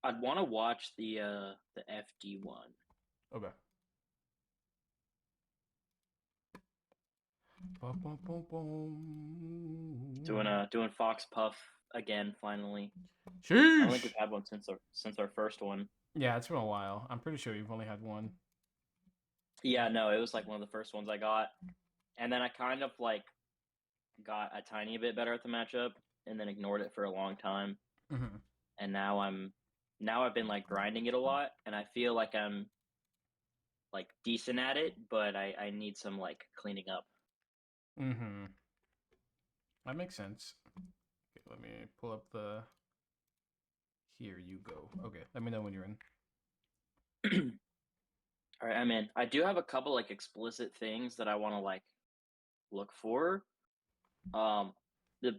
I'd want to watch the FD one. Okay. Bum, bum, bum, bum. Doing Fox Puff again finally. I don't think we've Sheesh. had one since our first one. Yeah, it's been a while. I'm pretty sure you've only had one. Yeah, no, it was like one of the first ones I got, and then I kind of like got a tiny bit better at the matchup, and then ignored it for a long time, Mm-hmm. and now I've been like grinding it a lot, and I feel like I'm like decent at it, but I need some like cleaning up. Mm-hmm. That makes sense. Okay, let me pull up the. Here you go. Okay, let me know when you're in. All right, I'm in. I do have a couple like explicit things that I want to like look for. Um, the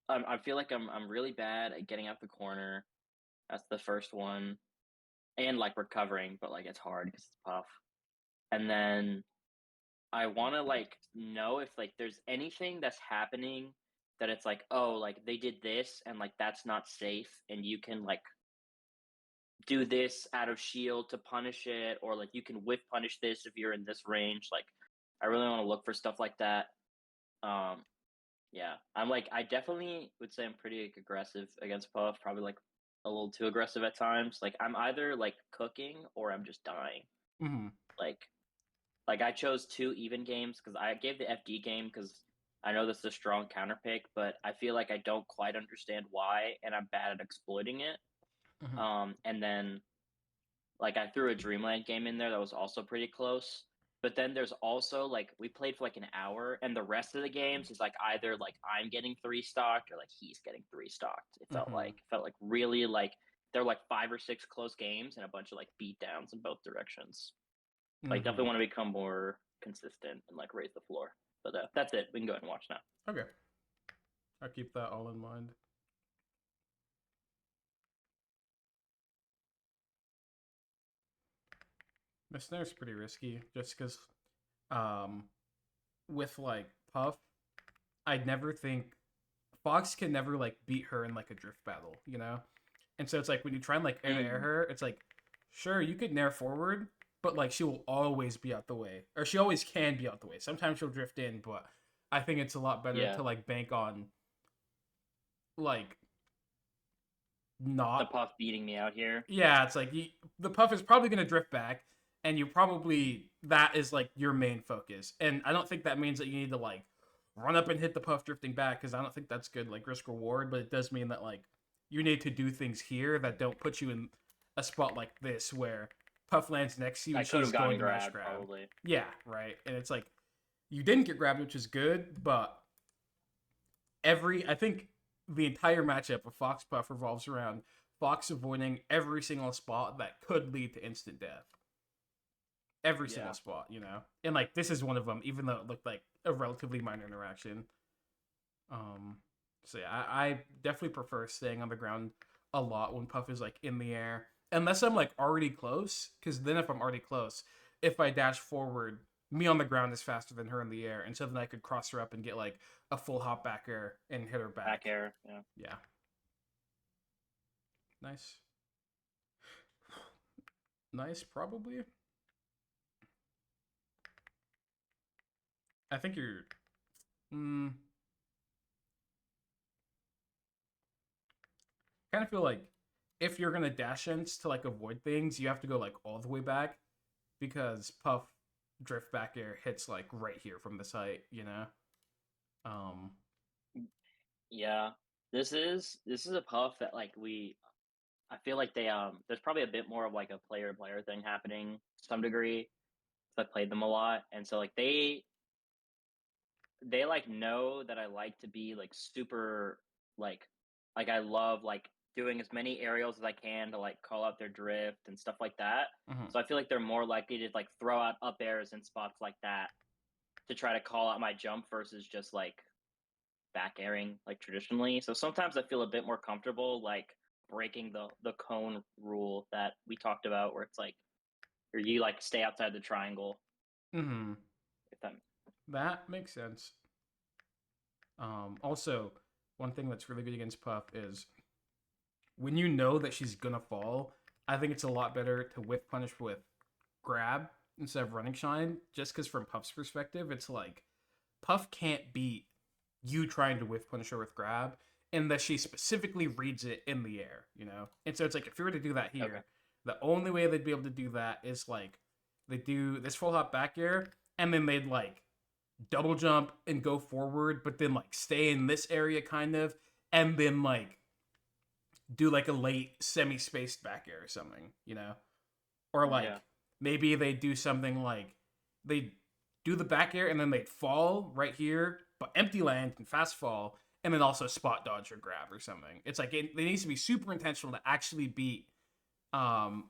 I feel like I'm really bad at getting out the corner. That's the first one, and like recovering, but like it's hard because it's puff. And then I want to like know if like there's anything that's happening that it's like, oh, like they did this and like that's not safe, and you can like do this out of shield to punish it, or like you can whiff punish this if you're in this range. Like, I really want to look for stuff like that. Um, yeah, I'm like, I definitely would say I'm pretty like, aggressive against Puff. Probably like a little too aggressive at times. Like, I'm either like cooking or I'm just dying. Mm-hmm. Like, like I chose two even games because I gave the FD game because I know this is a strong counter pick, but I feel like I don't quite understand why, and I'm bad at exploiting it. Mm-hmm. And then like I threw a Dreamland game in there that was also pretty close. But then there's also like we played for like an hour, and the rest of the games is like either like I'm getting three stocked or like he's getting three stocked. Mm-hmm. It felt like really like there were like five or six close games and a bunch of like beat downs in both directions. Like Mm-hmm. definitely want to become more consistent and like raise the floor. But that's it. We can go ahead and watch now. Okay, I'll keep that all in mind. The snare's pretty risky, just because, um, with like Puff, I'd never think Fox can never like beat her in like a drift battle, you know? And so it's like when you try and like air to air Mm. her, it's like, sure, you could nair forward, but like she will always be out the way. Or she always can be out the way. Sometimes she'll drift in, but I think it's a lot better Yeah, to like bank on like the not. puff beating me out here. Yeah, it's like the Puff is probably going to drift back, and you probably that is like your main focus. And I don't think that means that you need to like run up and hit the Puff drifting back, because I don't think that's good like risk reward. But it does mean that like you need to do things here that don't put you in a spot like this where Puff lands next to you I and could she's have going gotten to mash grabbed grab. probably. Yeah, right. And it's like you didn't get grabbed, which is good, but I think the entire matchup of Fox Puff revolves around Fox avoiding every single spot that could lead to instant death. Every single Yeah. spot, you know? And like this is one of them, even though it looked like a relatively minor interaction. Um so yeah, I definitely prefer staying on the ground a lot when Puff is like in the air. Unless I'm like already close, because then if I'm already close, if I dash forward, me on the ground is faster than her in the air, and so then I could cross her up and get like a full hop back air and hit her Back back. air. Yeah. Yeah. Nice. Nice, probably. I think you're. Mm, kind of feel like if you're gonna dash ins to like avoid things, you have to go like all the way back, because Puff drift back air hits like right here from this height. You know. Um. Yeah. This is a puff that like we I feel like they there's probably a bit more of like a player to player thing happening to some degree. I played them a lot, and so like they like know that I like to be like super like I love like doing as many aerials as I can to like call out their drift and stuff like that. Mhm. So I feel like they're more likely to like throw out up airs in spots like that to try to call out my jump versus just like back airing like traditionally. So sometimes I feel a bit more comfortable like breaking the cone rule that we talked about where it's like or you like stay outside the triangle Mhm. if that That makes sense. Also, one thing that's really good against Puff is when you know that she's gonna fall, I think it's a lot better to whiff punish with grab instead of running shine. Just because from Puff's perspective, it's like Puff can't beat you trying to whiff punish her with grab, and that she specifically reads it in the air, you know? And so it's like if you were to do that Okay. here, the only way they'd be able to do that is like they do this full hop back air, and then they'd like double jump and go forward, but then like stay in this area kind of, and then like do like a late semi spaced back air or something, you know? Or like Yeah. maybe they do something like they do the back air and then they'd fall right here, but empty land and fast fall, and then also spot dodge or grab or something. It's like it needs to be super intentional to actually beat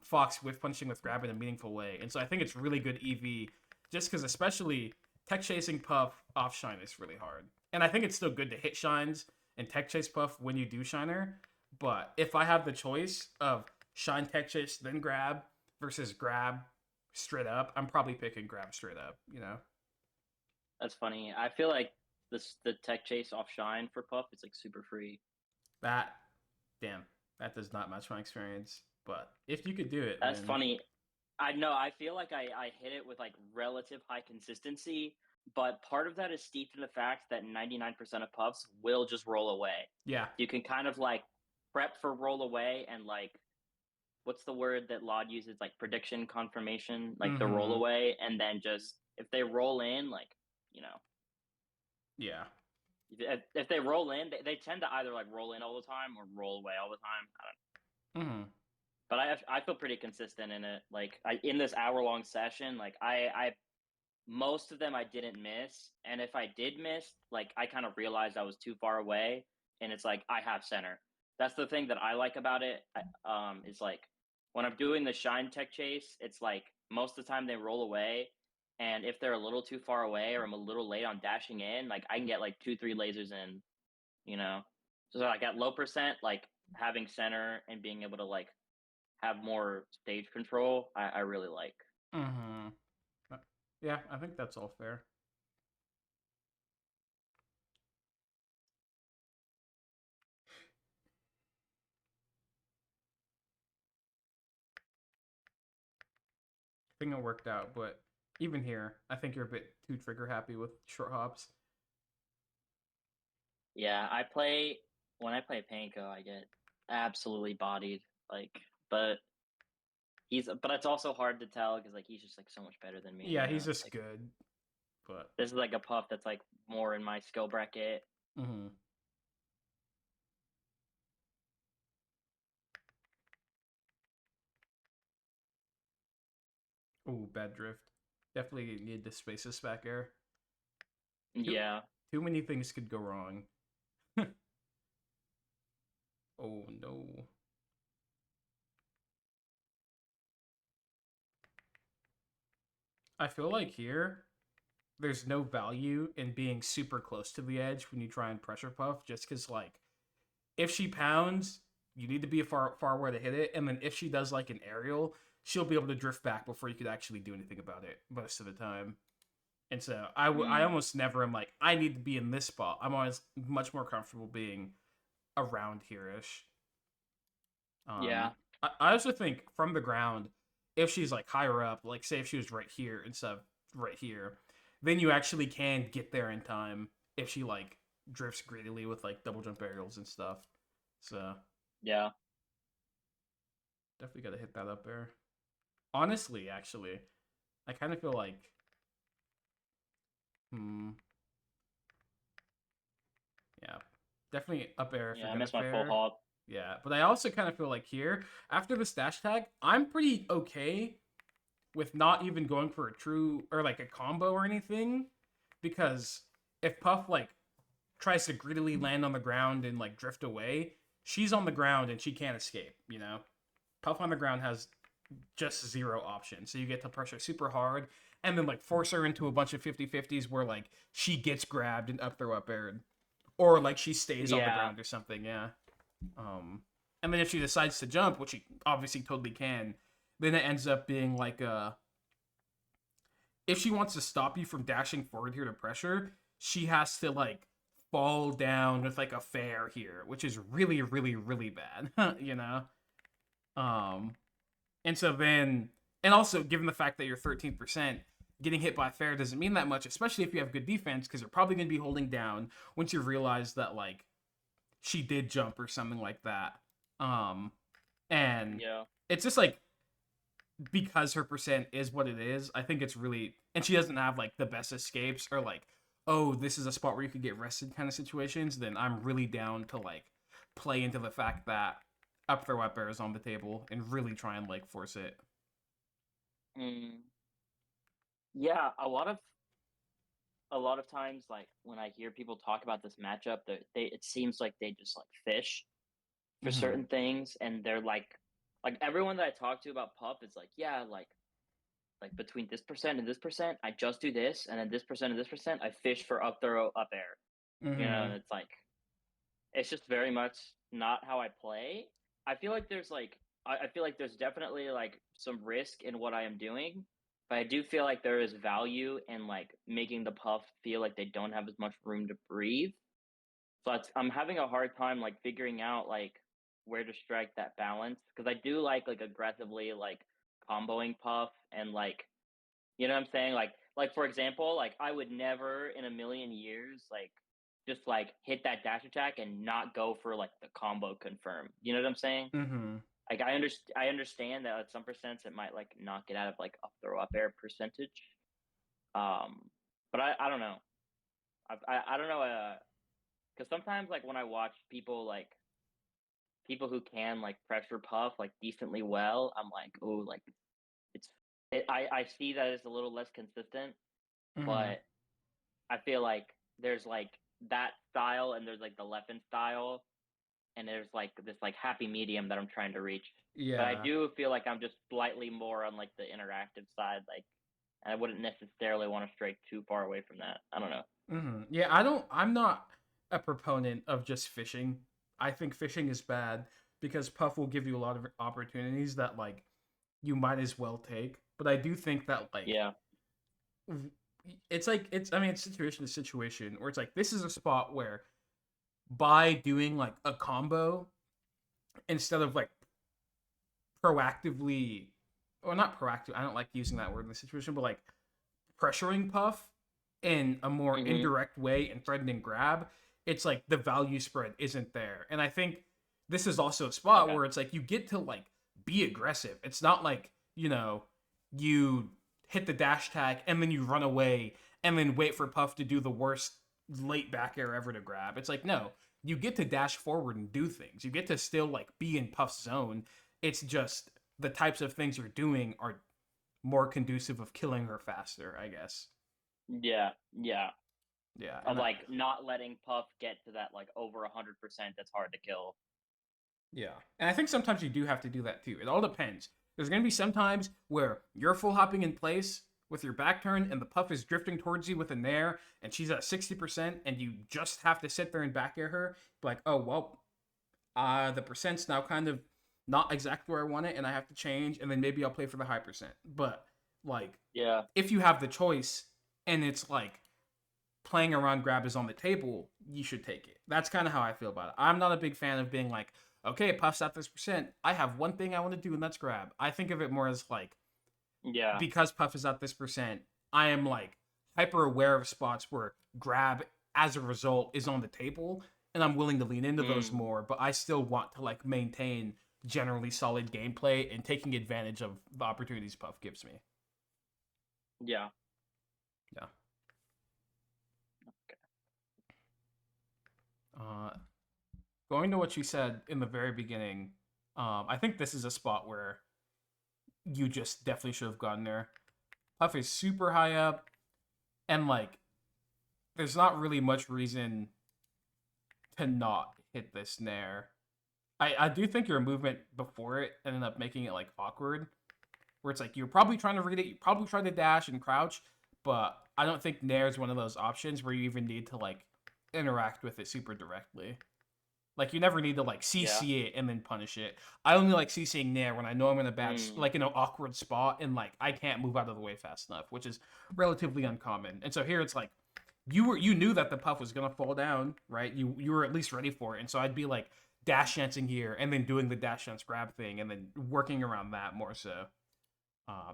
Fox with punching with grab in a meaningful way. And so I think it's really good EV just because especially tech chasing Puff off shine is really hard. And I think it's still good to hit shines and tech chase Puff when you do shiner. But if I have the choice of shine tech chase then grab versus grab straight up, I'm probably picking grab straight up, you know? That's funny. I feel like the tech chase off shine for Puff is like super free. That, damn, that does not match my experience. But if you could do it, That's then funny. I know. I feel like I hit it with like relative high consistency, but part of that is steeped in the fact that 99% of puffs will just roll away. yeah. You can kind of like prep for roll away and like what's the word that Laud uses, like prediction confirmation, like the roll Mm-hmm. away, and then just if they roll in, like you know, Yeah. if they roll in, they tend to either like roll in all the time or roll away all the time. I don't know. Mm-hmm. But I feel pretty consistent in it. Like in this hour long session, like I most of them I didn't miss, and if I did miss, like I kind of realized I was too far away, and it's like I have center. That's the thing that I like about it. Is like when I'm doing the shine tech chase, it's like most of the time they roll away, and if they're a little too far away or I'm a little late on dashing in, like I can get like 2 3 lasers in, you know. So like at low percent, like having center and being able to like have more stage control, I really like. Mm-hmm. Yeah, I think that's all fair. I think it worked out, but even here, I think you're a bit too trigger happy with short hops. Yeah, when I play Panko, I get absolutely bodied. Like, but but it's also hard to tell because like he's just like so much better than me. Yeah, You know, he's it's just like good, but this is like a puff that's like more in my skill bracket. mm-hmm. Oh, bad drift. Definitely need to space this back air. Too Yeah, too many things could go wrong. Oh no. I feel like here there's no value in being super close to the edge when you try and pressure puff just because like if she pounds, you need to be far away to hit it, and then if she does like an aerial, she'll be able to drift back before you could actually do anything about it most of the time. And so I mm, almost never am like I need to be in this spot. I'm always much more comfortable being around here ish. yeah, I also think from the ground, if she's like higher up, like say if she was right here instead of right here, then you actually can get there in time if she like drifts greedily with like double jump aerials and stuff. So yeah, definitely got to hit that up there. Honestly, actually, I kind of feel like, hmm, yeah, definitely up air if you're yeah. I gonna missed my full fair. hop. Yeah, but I also kind of feel like here after the stash tag, I'm pretty okay with not even going for a true or like a combo or anything because if Puff like tries to greedily land on the ground and like drift away, she's on the ground and she can't escape, you know? Puff on the ground has just zero options. So you get to pressure super hard and then like force her into a bunch of 50-50s where like she gets grabbed and up throw up aired. Or like she stays on the Yeah, ground or something, yeah. And then if she decides to jump, which she obviously totally can, then it ends up being like a if she wants to stop you from dashing forward here to pressure, she has to like fall down with like a fair here, which is really, really, really bad, you know? Um, and so then, and also given the fact that you're 13%, getting hit by fair doesn't mean that much, especially if you have good defense, because you're probably going to be holding down once you realize that like she did jump or something like that. Um, and Yeah. it's just like because her percent is what it is, I think it's really, and she doesn't have like the best escapes or like, oh, this is a spot where you could get rested kind of situations, then I'm really down to like play into the fact that up throw up air is on the table and really try and like force it. Mm. Yeah, a lot of times, like when I hear people talk about this matchup, they it seems like they just like fish for Mm-hmm. certain things, and they're like everyone that I talk to about Puff is like, yeah, like between this percent and this percent, I just do this, and then this percent and this percent, I fish for up throw up air, and Mm-hmm. it's like it's just very much not how I play. I feel like I feel like there's definitely like some risk in what I am doing, but I do feel like there is value in like making the puff feel like they don't have as much room to breathe. So I'm having a hard time like figuring out like where to strike that balance because I do like aggressively like comboing puff and like you know what I'm saying? Like for example, like I would never in a million years like just like hit that dash attack and not go for like the combo confirm. You know what I'm saying? Mm-hmm. Like I understand that at some percents it might like knock it out of like up throw up air percentage. Um, but I don't know. I don't know. Because sometimes like when I watch people who can like pressure puff like decently well, I'm like, oh, like it's I see that it's a little less consistent, Mm-hmm. but I feel like there's like that style and there's like the Leffen style and there's like this like happy medium that I'm trying to reach. But I Yeah. do feel like I'm just slightly more on like the interactive side, like and I wouldn't necessarily want to stray too far away from that. I don't know. Mm-hmm. Yeah, I don't. I'm not a proponent of just fishing. I think fishing is bad because Puff will give you a lot of opportunities that like you might as well take. But I do think that like Yeah. it's like it's I mean it's situation to situation where it's like this is a spot where by doing like a combo instead of like proactively or not proactive, I don't like using that word in the situation, but like pressuring Puff in a more Mhm. indirect way and threatening grab, it's like the value spread isn't there. And I think this is also a spot Okay. where it's like you get to like be aggressive. It's not like, you hit the dash tag and then you run away and then wait for Puff to do the worst late back air ever to grab. It's like, no, you get to dash forward and do things. You get to still like be in Puff's zone. It's just the types of things you're doing are more conducive of killing her faster, I guess. Yeah. Yeah. Yeah, Of like not letting Puff get to that like over 100% that's hard to kill. yeah, and I think sometimes you do have to do that too. It all depends. There's gonna be some times where you're full hopping in place with your back turn, and the puff is drifting towards you with a nair, and she's at 60%, and you just have to sit there and back air her. Like, oh well, the percent's now kind of not exactly where I want it, and I have to change, and then maybe I'll play for the high percent. But like, Yeah. if you have the choice, and it's like playing around grab is on the table, you should take it. That's kind of how I feel about it. I'm not a big fan of being like, okay, Puff's at this percent. I have one thing I want to do, and that's grab. I think of it more as like, Yeah. because Puff is at this percent, I am like hyper aware of spots where grab as a result is on the table, and I'm willing to lean into those Mm. more, but I still want to like maintain generally solid gameplay and taking advantage of the opportunities Puff gives me. Yeah. Yeah. Uh, Going to what you said in the very beginning, I think this is a spot where you just definitely should have gotten there. Puff is super high up, and like, there's not really much reason to not hit this nair. I do think your movement before it ended up making it like awkward, where it's like you're probably trying to read it, you probably try to dash and crouch, but I don't think nair is one of those options where you even need to like interact with it super directly. Like you never need to like Yeah. CC it and then punish it. I only like CCing Nair when I know I'm in a bad, Mm. like in an awkward spot and like I can't move out of the way fast enough, which is relatively uncommon. And so here it's like you knew that the puff was gonna fall down, right? You were at least ready for it, and so I'd be like dash dancing here and then doing the dash dance grab thing and then working around that more so.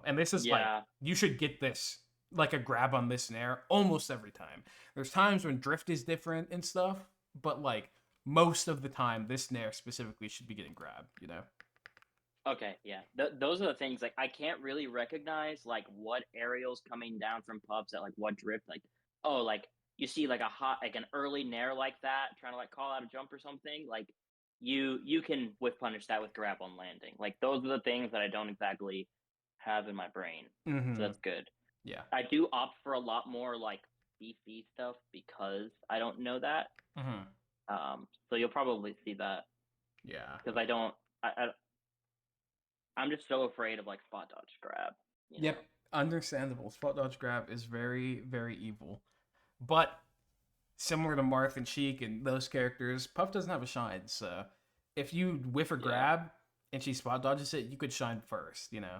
And this is like Yeah. you should get this like a grab on this snare almost every time. There's times when drift is different and stuff, but like most of the time, this snare specifically should be getting grabbed. You know. Okay, yeah. Those are the things, like, I can't really recognize, like, what aerial's coming down from pups at, like, what drift, like, oh, like, you see, like, an early nair like that, trying to, like, call out a jump or something, like, you can whiff punish that with grab on landing. Like, those are the things that I don't exactly have in my brain, so Mm-hmm. that's good. Yeah. I do opt for a lot more, like, beefy stuff because I don't know that, Mm-hmm. so you'll probably see that Yeah. because I'm just so afraid of, like, spot dodge grab, you Yep. know? Understandable. Spot dodge grab is very very evil, but similar to Marth and Sheik and those characters, Puff doesn't have a shine. So if you whiff or Yeah. grab and she spot dodges it, you could shine first. You know.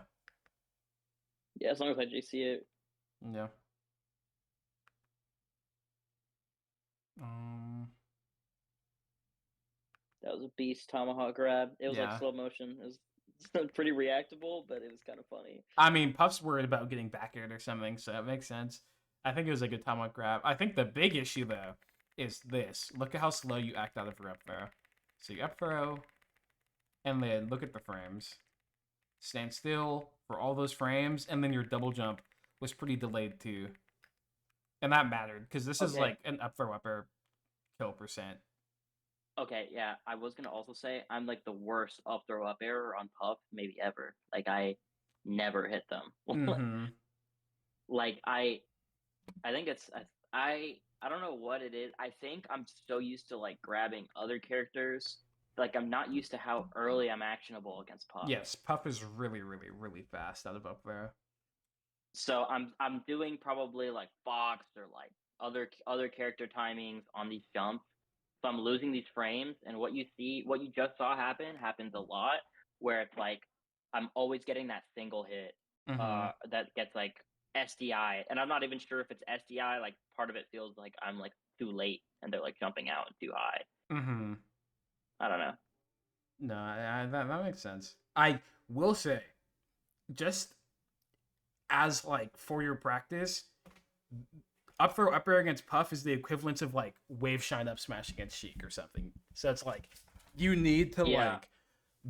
Yeah, as long as I GC it. Yeah. Um. That was a beast tomahawk grab. It was, like, Yeah. slow motion. It was pretty reactable, but it was kinda funny. I mean, Puff's worried about getting back aired or something, so it makes sense. I think it was a good tomahawk grab. I think the big issue though is this. Look at how slow you act out of your up throw. So you up throw, and then look at the frames. Stand still for all those frames, and then your double jump was pretty delayed too. And that mattered, because this is Okay. like an up throw upper kill percent. Okay, yeah, I was gonna also say I'm, like, the worst up throw up error on Puff maybe ever. Like, I never hit them. Mm-hmm. Like, I think it's I don't know what it is. I think I'm so used to, like, grabbing other characters, like, I'm not used to how early I'm actionable against Puff. Yes, Puff is really, really, really fast out of up throw. So I'm doing probably like Fox or like other character timings on these jumps. So I'm losing these frames, and what you just saw happens a lot, where it's like I'm always getting that single hit, Mm-hmm. that gets like SDI, and I'm not even sure if it's SDI. Like part of it feels like I'm like too late, and they're like jumping out too high. Mm-hmm. I don't know. No, that makes sense. I will say, just as like for your practice, up throw up air against Puff is the equivalent of like wave shine up smash against Sheik or something. So it's like you need to Yeah. like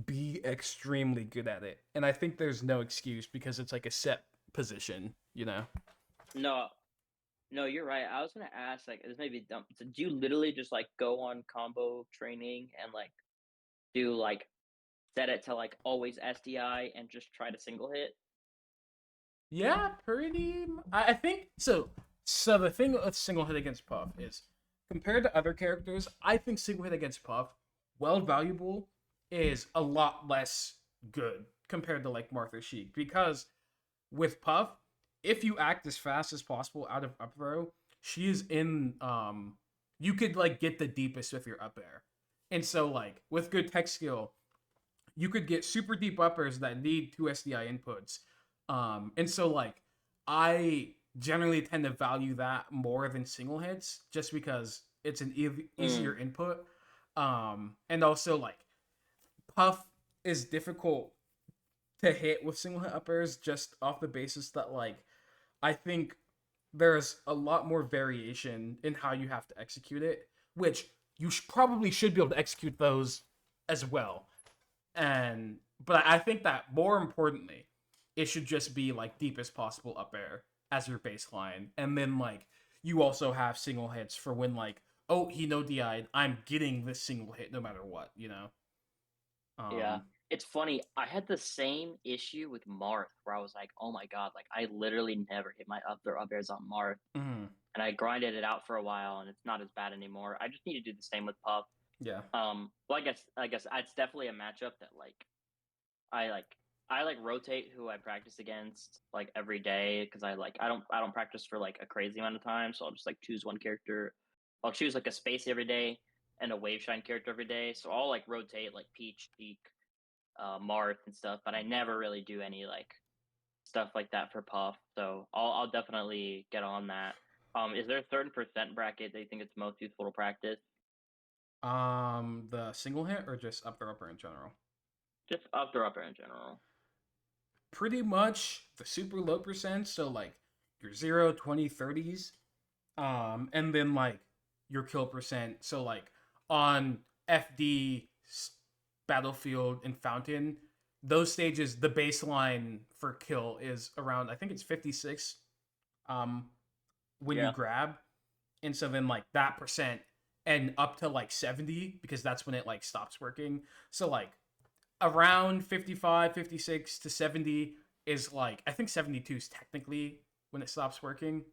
be extremely good at it. And I think there's no excuse because it's like a set position, you know? No. No, you're right. I was gonna ask, like, this may be dumb. So do you literally just like go on combo training and like do like set it to like always SDI and just try to single hit? Yeah, pretty. I think so. So the thing with single hit against Puff is compared to other characters, I think single hit against Puff, while valuable, is a lot less good compared to like Martha Sheik because with Puff, if you act as fast as possible out of up throw, she is in you could like get the deepest with your up air. And so like with good tech skill, you could get super deep uppers that need two SDI inputs. And so like I generally tend to value that more than single hits just because it's an easier Mm, input. And also like Puff is difficult to hit with single hit uppers just off the basis that like I think there's a lot more variation in how you have to execute it, which you probably should be able to execute those as well. And but I think that more importantly, it should just be like deepest possible up air as your baseline, and then like you also have single hits for when like oh he no DI'd, I'm getting this single hit no matter what, you know. yeah. Um. It's funny. I had the same issue with Marth where I was like, oh my god, like I literally never hit my up throw up airs on Marth. Mhm. And I grinded it out for a while and it's not as bad anymore. I just need to do the same with Puff. Yeah. Well I guess it's definitely a matchup that I like I like rotate who I practice against like every day because I don't practice for like a crazy amount of time, so I'll just like choose one character. I'll choose like a space every day and a wave shine character every day. So I'll like rotate like Peach, Cheek, Marth and stuff, but I never really do any like stuff like that for Puff. So I'll definitely get on that. Is there a certain percent bracket that you think it's most useful to practice? The single hit or just upper in general? Just up or upper in general. Pretty much the super low percent, so like your 0, 20, 30s, and then like your kill percent. So like on FD, Battlefield, and Fountain, those stages, the baseline for kill is around, I think it's 56 um when you Yeah. grab. And so then like that percent and up to like 70 because that's when it like stops working. So like around 55, 56 to 70 is like, I think 72 is technically when it stops working.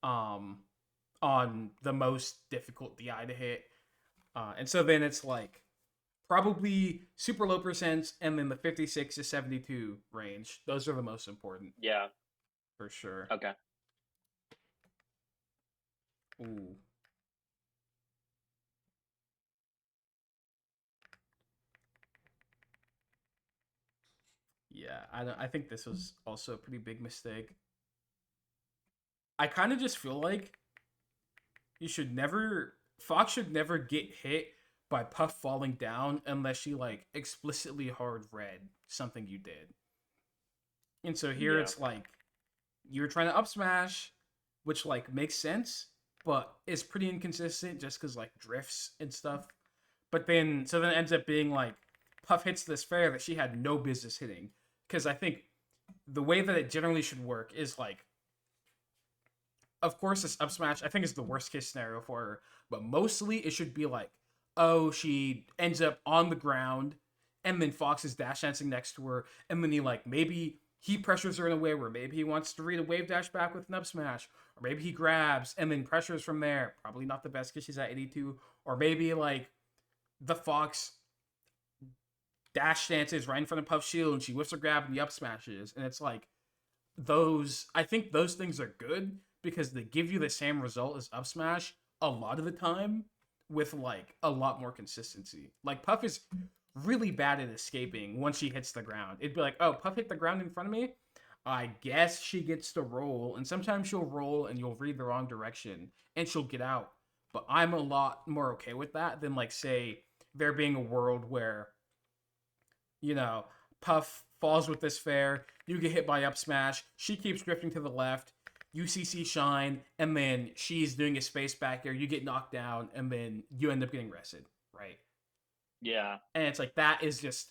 Um on the most difficult DI to hit. And so then it's like probably super low percents and then the 56 to 72 range. Those are the most important Yeah. for sure. Okay. Ooh. Yeah, I think this was also a pretty big mistake. I kind of just feel like you should never Fox should never get hit by Puff falling down unless she like explicitly hard read something you did. And so here Yeah. it's like you're trying to up smash, which like makes sense, but is pretty inconsistent just because like drifts and stuff. But then so then it ends up being like Puff hits this fair that she had no business hitting. Because I think the way that it generally should work is like, of course, this up smash I think is the worst case scenario for her, but mostly it should be like, oh, she ends up on the ground, and then Fox is dash dancing next to her, and then he like maybe he pressures her in a way where maybe he wants to read a wave dash back with an up smash, or maybe he grabs and then pressures from there. Probably not the best because she's at 82, or maybe like the Fox dash dances right in front of Puff Shield and she whiffs a grab and the up smashes, and it's like those I think those things are good because they give you the same result as up smash a lot of the time with like a lot more consistency. Like Puff is really bad at escaping once she hits the ground. It'd be like, oh, Puff hit the ground in front of me. I guess she gets to roll, and sometimes she'll roll and you'll read the wrong direction and she'll get out. But I'm a lot more okay with that than like say there being a world where you know, Puff falls with this fair. You get hit by up smash. She keeps drifting to the left. UCC shine, and then she's doing a space back there. You get knocked down, and then you end up getting rested, right? Yeah. And it's like that is just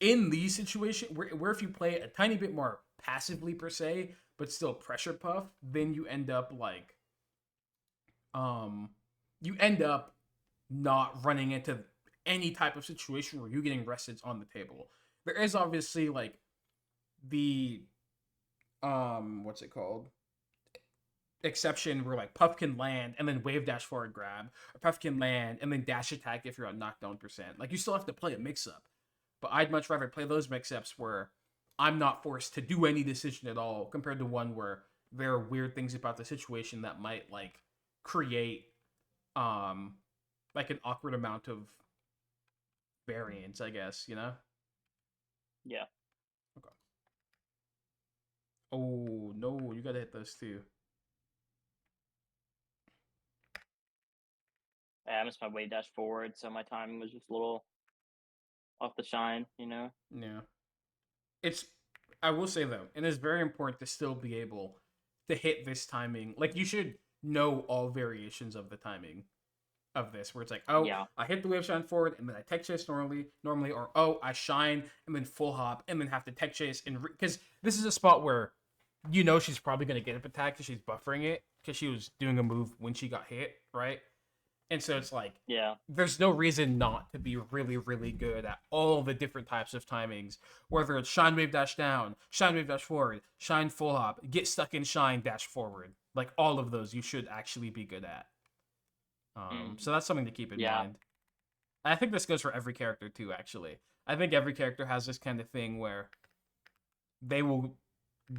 in these situations where if you play it a tiny bit more passively per se, but still pressure Puff, then you end up like um you end up not running into any type of situation where you're getting rested on the table. There is obviously like the what's it called? Exception where like Puff can land and then wave dash forward grab, or Puff can land and then dash attack if you're on knockdown percent. Like you still have to play a mix up. But I'd much rather play those mix ups where I'm not forced to do any decision at all compared to one where there are weird things about the situation that might like create um like an awkward amount of variance, I guess, you know? Yeah. Okay. Oh no, you gotta hit those too. I missed my wave dash forward, so my timing was just a little off the shine. Yeah. It's I will say though, it is very important to still be able to hit this timing. Like you should know all variations of the timing of this, where it's like, oh, Yeah. I hit the wave shine forward and then I tech chase normally, or oh, I shine and then full hop and then have to tech chase and because this is a spot where you know she's probably gonna get up attack because she's buffering it because she was doing a move when she got hit, right? And so it's like Yeah. there's no reason not to be really, really good at all the different types of timings, whether it's shine wave dash down, shine wave dash forward, shine full hop, get stuck in shine dash forward. Like all of those you should actually be good at. So Mhm. that's something to keep in Yeah. mind. I think this goes for every character too, actually. I think every character has this kind of thing where they will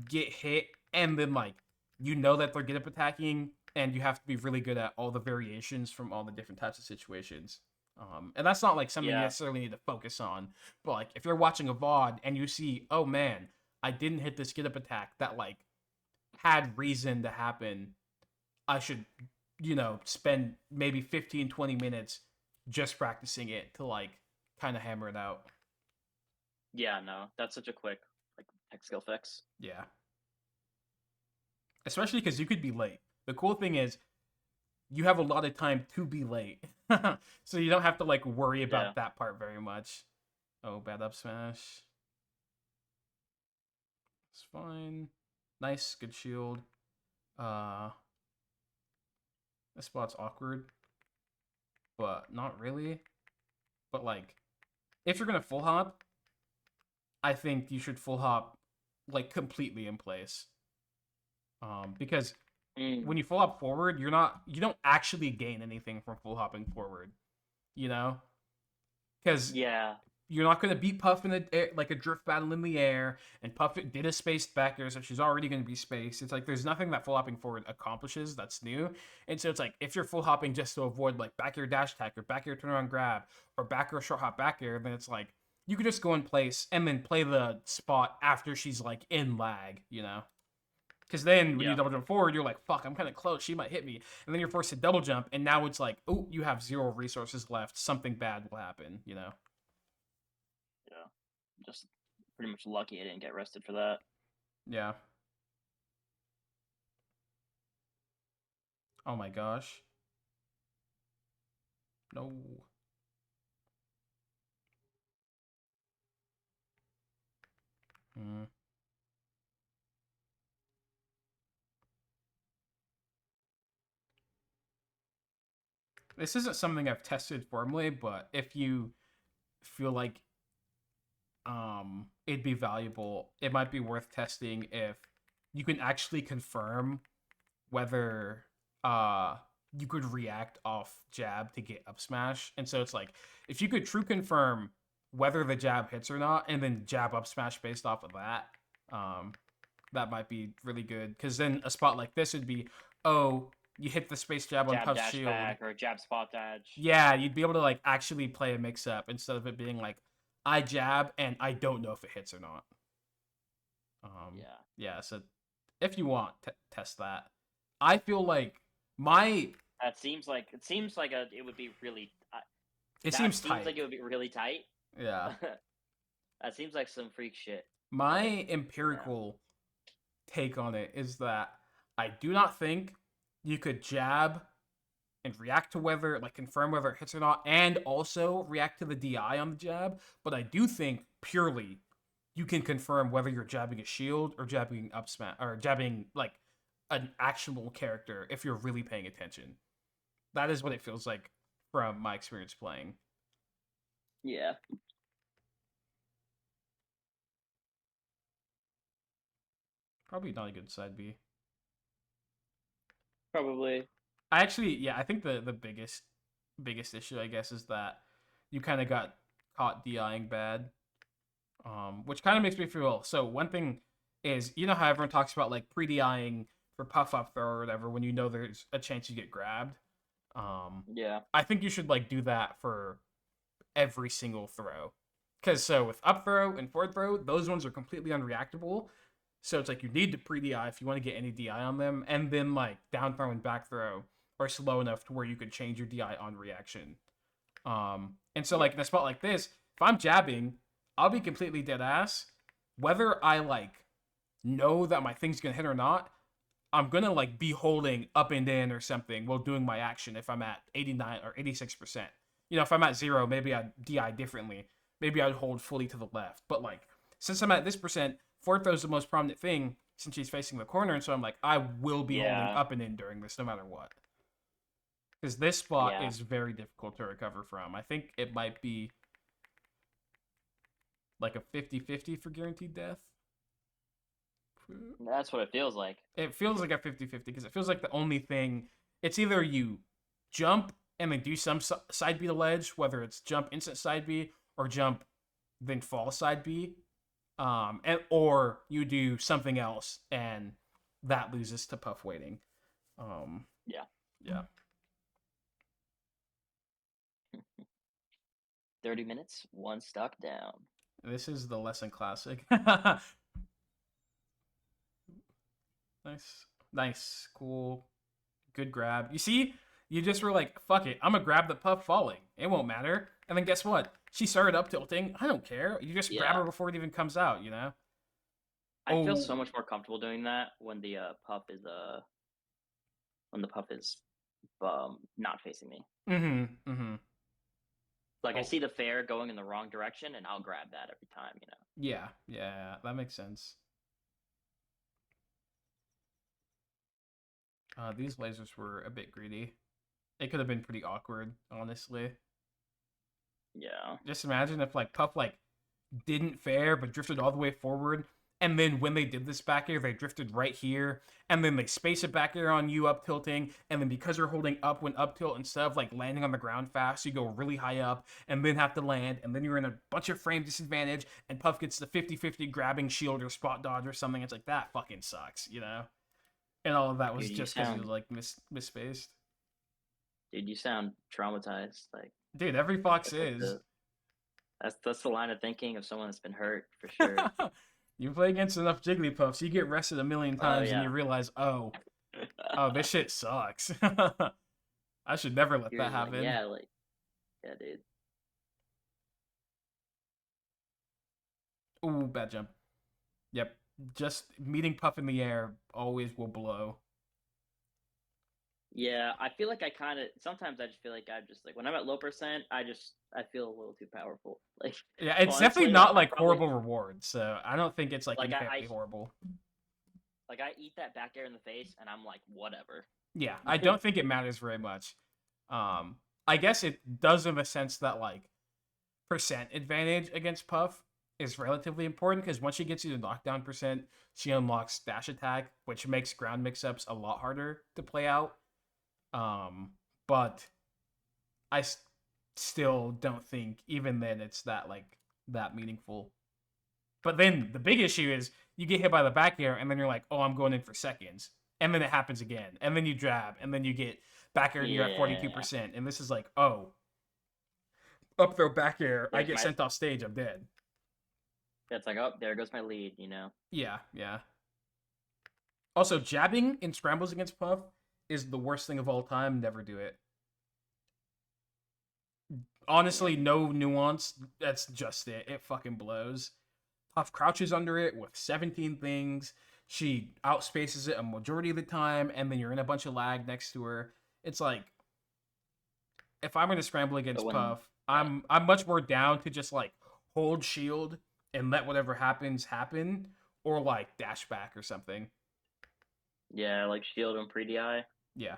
get hit and then like you know that they're good at attacking and you have to be really good at all the variations from all the different types of situations. And that's not like something you Yeah. necessarily need to focus on, but like if you're watching a VOD and you see, oh man, I didn't hit this get up attack that like had reason to happen, I should, spend maybe 15, 20 minutes just practicing it to like kind of hammer it out. Yeah, no, that's such a quick like tech skill fix. Yeah. Especially because you could be late. The cool thing is you have a lot of time to be late. So you don't have to like worry Yeah. about that part very much. Oh, bad up smash. It's fine. Nice, good shield. Uh this spot's awkward, but not really. But like if you're gonna full hop, I think you should full hop like completely in place. Because when Mm, you full hop forward, you don't actually gain anything from full hopping forward, you know? Because yeah. you're not going to beat Puff in like a drift battle in the air, and Puff did a spaced back air, so she's already going to be spaced. It's like there's nothing that full hopping forward accomplishes that's new, and so it's like if you're full hopping just to avoid like back air dash attack or back air turnaround grab or back air short hop back air, then it's like you could just go in place and then play the spot after she's like in lag, you know? Because then when you Yeah. double jump forward, you're like, fuck, I'm kind of close. She might hit me. And then you're forced to double jump. And now it's like, oh, you have 0 resources left. Something bad will happen, you know? Yeah. Just pretty much lucky I didn't get arrested for that. Yeah. Oh my gosh. No. Mm. This isn't something I've tested formally, but if you feel like it'd be valuable, it might be worth testing if you can actually confirm whether uh you could react off jab to get up smash. And so it's like if you could true confirm whether the jab hits or not and then jab up smash based off of that, um that might be really good because then a spot like this would be, oh, you hit the space jab on Jab Puff's dash shield. back or jab spot dodge. Yeah, you'd be able to like actually play a mix up instead of it being like I jab and I don't know if it hits or not. Yeah. Yeah, so if you want, test that. I feel like my It seems like it would be really it that seems seems tight. like it would be really tight. Yeah. That seems like some freak shit. Like, My yeah. empirical take on it is that I do not think you could jab and react to whether, like, confirm whether it hits or not, and also react to the DI on the jab. But I do think purely you can confirm whether you're jabbing a shield or jabbing up smash or jabbing like an actionable character if you're really paying attention. That is what it feels like from my experience playing. Yeah. Probably not a good side B. Probably. I actually, yeah, I think the biggest issue, I guess, is that you kind of got caught DIing bad, which kind of makes me feel. So one thing is, you know how everyone talks about like pre-DIing for puff up throw or whatever when you know there's a chance you get grabbed. Um, Yeah. I think you should like do that for every single throw, because so with up throw and forward throw, those ones are completely unreactable. So it's like you need to pre-DI if you want to get any DI on them, and then like down throw and back throw are slow enough to where you could change your DI on reaction. And so Yeah. like in a spot like this, if I'm jabbing, I'll be completely dead ass. Whether I like know that my thing's gonna hit or not, I'm gonna like be holding up and in or something while doing my action if I'm at 89 or 86%. You know, if I'm at 0, maybe I'd DI differently. Maybe I'd hold fully to the left. But like, since I'm at this percent, fourth throw is the most prominent thing since she's facing the corner, and so I'm like, I will be holding Yeah. up and in during this no matter what. Because this spot Yeah. is very difficult to recover from. I think it might be like a 50-50 for guaranteed death. That's what it feels like. It feels like a 50-50 because it feels like the only thing, it's either you jump and then do some side B to ledge, whether it's jump instant side B or jump then fall side B, or you do something else and that loses to puff waiting. Um, Yeah. yeah, 30 minutes, one stock down. this is the lesson classic. Nice, nice, cool, Good grab. You see, you just were like, fuck it, I'm gonna grab the puff falling. It won't matter. And then guess what? She started up tilting. I don't care. You just grab Yeah. her before it even comes out, you know? I feel Oh, so much more comfortable doing that when the puff is not facing me. mm-hmm. Like I Oh, see the fair going in the wrong direction, and I'll grab that every time. You know. yeah, that makes sense. These lasers were a bit greedy. It could have been pretty awkward, honestly. Yeah. Just imagine if like Puff like didn't fare but drifted all the way forward, and then when they did this back air, they drifted right here, and then they space it back air on you up tilting, and then because you're holding up when up tilt instead of like landing on the ground fast, you go really high up and then have to land, and then you're in a bunch of frame disadvantage, and Puff gets the 50-50 grabbing shield or spot dodge or something. It's like that fucking sucks, you know? And all of that was Dude, you just because he sound was like misspaced. dude, you sound traumatized. Like Dude, every fox that's like is. that's the line of thinking of someone that's been hurt for sure. You play against enough Jigglypuffs, you get rested a million Oh times, and you yeah. realize, oh, this shit sucks. I should never let You're that just like, happen. yeah, like, yeah, dude. Ooh, bad jump. Yep. Just meeting Puff in the air always will blow. Yeah, I feel like I kind of sometimes I just feel like I'm just like when I'm at low percent, I feel a little too powerful. Like Yeah, it's definitely honestly, like not I'm like probably horrible reward, so I don't think it's like like infinitely horrible. I eat that back air in the face and I'm like whatever. Yeah, I don't think it matters very much. Um, I guess it does in the sense that like percent advantage against Puff is relatively important because once she gets you to knockdown percent, she unlocks dash attack, which makes ground mix-ups a lot harder to play out. But I still don't think even then it's that like that meaningful. But then the big issue is you get hit by the back air and then you're like, oh, I'm going in for seconds, and then it happens again, and then you jab, and then you get back air and you're at Yeah, 42%, and this is like, oh, up throw back air, I there's get my sent off stage, I'm dead. it's like oh there goes my lead, you know. Yeah. Also, jabbing in scrambles against Puff is the worst thing of all time. Never do it. Yeah, Honestly, no nuance. That's just it. It fucking blows. Puff crouches under it with 17 things. She outspaces it a majority of the time, and then you're in a bunch of lag next to her. It's like if I'm gonna scramble but against when Puff, yeah I'm much more down to just like hold shield and let whatever happens happen, or like dash back or something. yeah like shield and pre di, Yeah.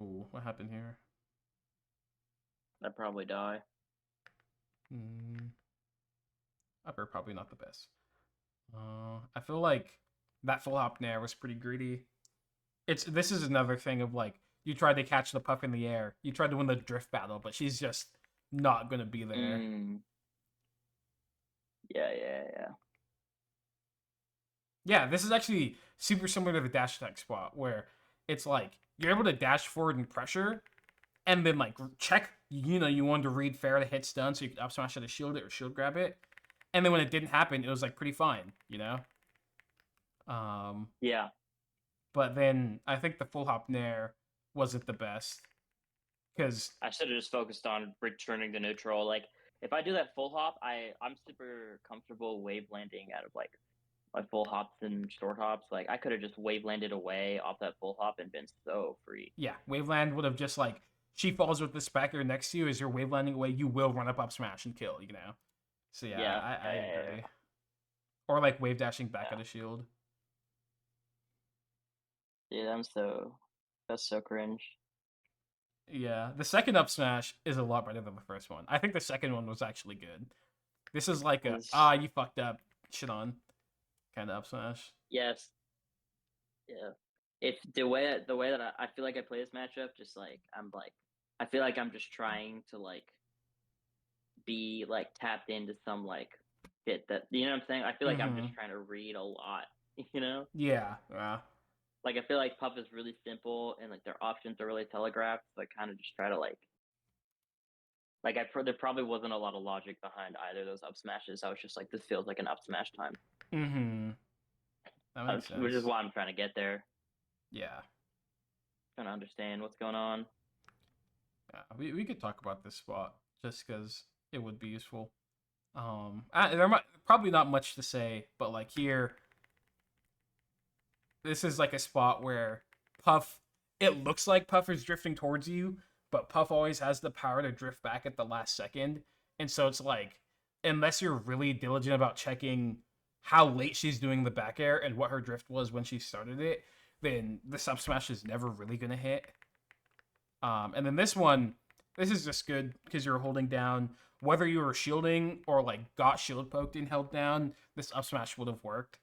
Ooh, what happened here? I'd probably die. Hmm. Upper probably not the best. I feel like that full hop nair was pretty greedy. This is another thing of like you tried to catch the Puff in the air, you tried to win the drift battle, but she's just not gonna be there. Mm, yeah. Yeah, this is actually super similar to the dash attack spot where it's like you're able to dash forward and pressure, and then like check. You wanted to read fair to hit stun so you could up smash it to shield it or shield grab it, and then when it didn't happen, it was like pretty fine, you know. Um, Yeah, but then I think the full hop nair wasn't the best because I should have just focused on returning to neutral. Like if I do that full hop, I'm super comfortable wave landing out of like my full hops and short hops. Like I could have just wave landed away off that full hop and been so free. yeah, Waveland would have just like she falls with the specker next to you as you're wave landing away, you will run up smash and kill, you know. So yeah, Yeah, I agree. Or like wave dashing back yeah. at a shield. Dude, that's so cringe. Yeah, the second up smash is a lot better than the first one. I think the second one was actually good. This is like a It's, you fucked up shit on kind of up smash. yes, yeah. If the way that I feel like I play this matchup, just like I feel like I'm just trying to like be like tapped into some like shit that you know what I'm saying. I feel like I'm Mm-hmm. just trying to read a lot, you know. Yeah. Like I feel like Puff is really simple and like their options are really telegraphed. So I kind of just try to there probably wasn't a lot of logic behind either of those up smashes. I was just like, this feels like an up smash time, Mm-hmm. That makes which is sense. why I'm trying to get there. Yeah. trying to understand what's going on. We could talk about this spot just because it would be useful. There might probably not much to say, but like here, this is like a spot where Puff. It looks like Puff is drifting towards you, but Puff always has the power to drift back at the last second, and so it's like unless you're really diligent about checking how late she's doing the back air and what her drift was when she started it, then the sub smash is never really gonna hit. And then this one, this is just good because you're holding down. Whether you were shielding or like got shield poked and held down, this up smash would have worked.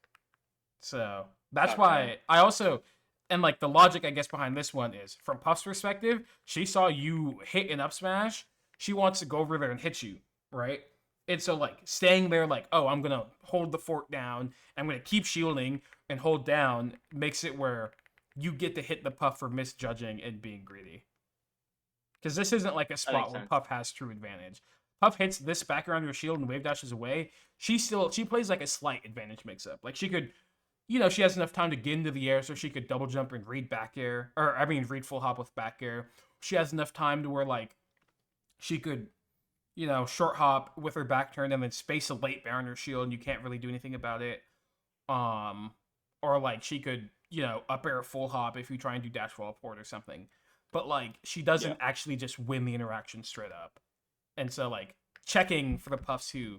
So that's Okay. why I also, and like the logic I guess behind this one is from Puff's perspective, she saw you hit an up smash, she wants to go over there and hit you, right? And so like staying there, like, oh, I'm gonna hold the fort down, I'm gonna keep shielding and hold down, makes it where you get to hit the Puff for misjudging and being greedy. Because this isn't like a That makes spot where sense. Puff has true advantage. Puff hits this back around your shield and wave dashes away. She plays like a slight advantage mix up. Like she could, she has enough time to get into the air so she could double jump and read back air, or I mean read full hop with back air. She has enough time to where like she could, short hop with her back turn and then space a late bear on her shield and you can't really do anything about it. Um, or like she could, up air full hop if you try and do dash roll port or something. But like she Yeah. doesn't actually just win the interaction straight up. And so like checking for the Puffs who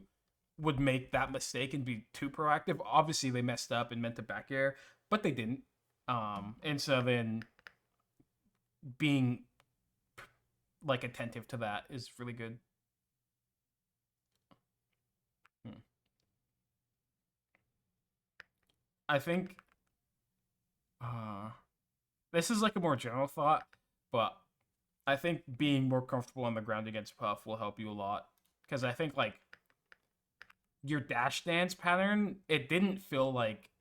would make that mistake and be too proactive. Obviously they messed up and meant to back air, but they didn't. And so then being like attentive to that is really good. Hmm. I think uh this is like a more general thought, but I think being more comfortable on the ground against Puff will help you a lot. Because I think like your dash dance pattern, it didn't feel like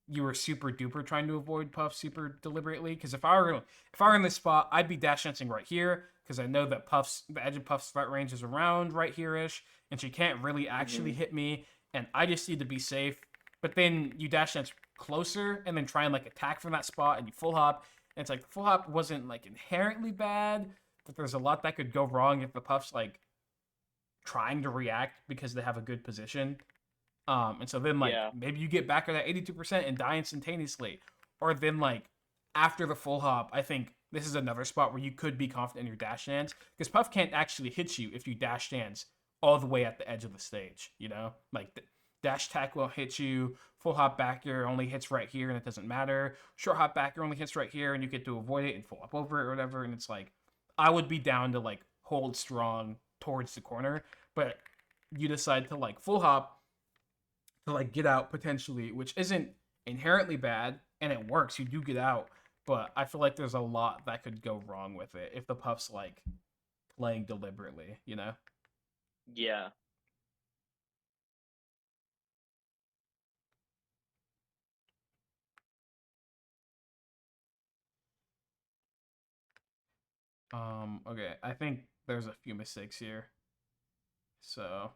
you were super duper trying to avoid Puff super deliberately. Because if I were in this spot, I'd be dash dancing right here because I know that the edge of Puff's threat range is around right here ish, and she can't really actually Hmm. hit me, and I just need to be safe. But then you dash dance closer and then try and like attack from that spot, and you full hop. And it's like the full hop wasn't like inherently bad, but there's a lot that could go wrong if the Puff's like trying to react because they have a good position. And so then like Yeah. maybe you get back at that 82% and die instantaneously. Or then like after the full hop, I think this is another spot where you could be confident in your dash dance. Because Puff can't actually hit you if you dash dance all the way at the edge of the stage, Like dash attack will hit you, full hop back here only hits right here and it doesn't matter. Short hop back here only hits right here and you get to avoid it and full hop over it or whatever. And it's like I would be down to like hold strong towards the corner, but you decide to like full hop to like get out potentially, which isn't inherently bad, and it works. You do get out, but I feel like there's a lot that could go wrong with it if the Puff's like playing deliberately. Yeah. Okay, I think there's a few mistakes here. So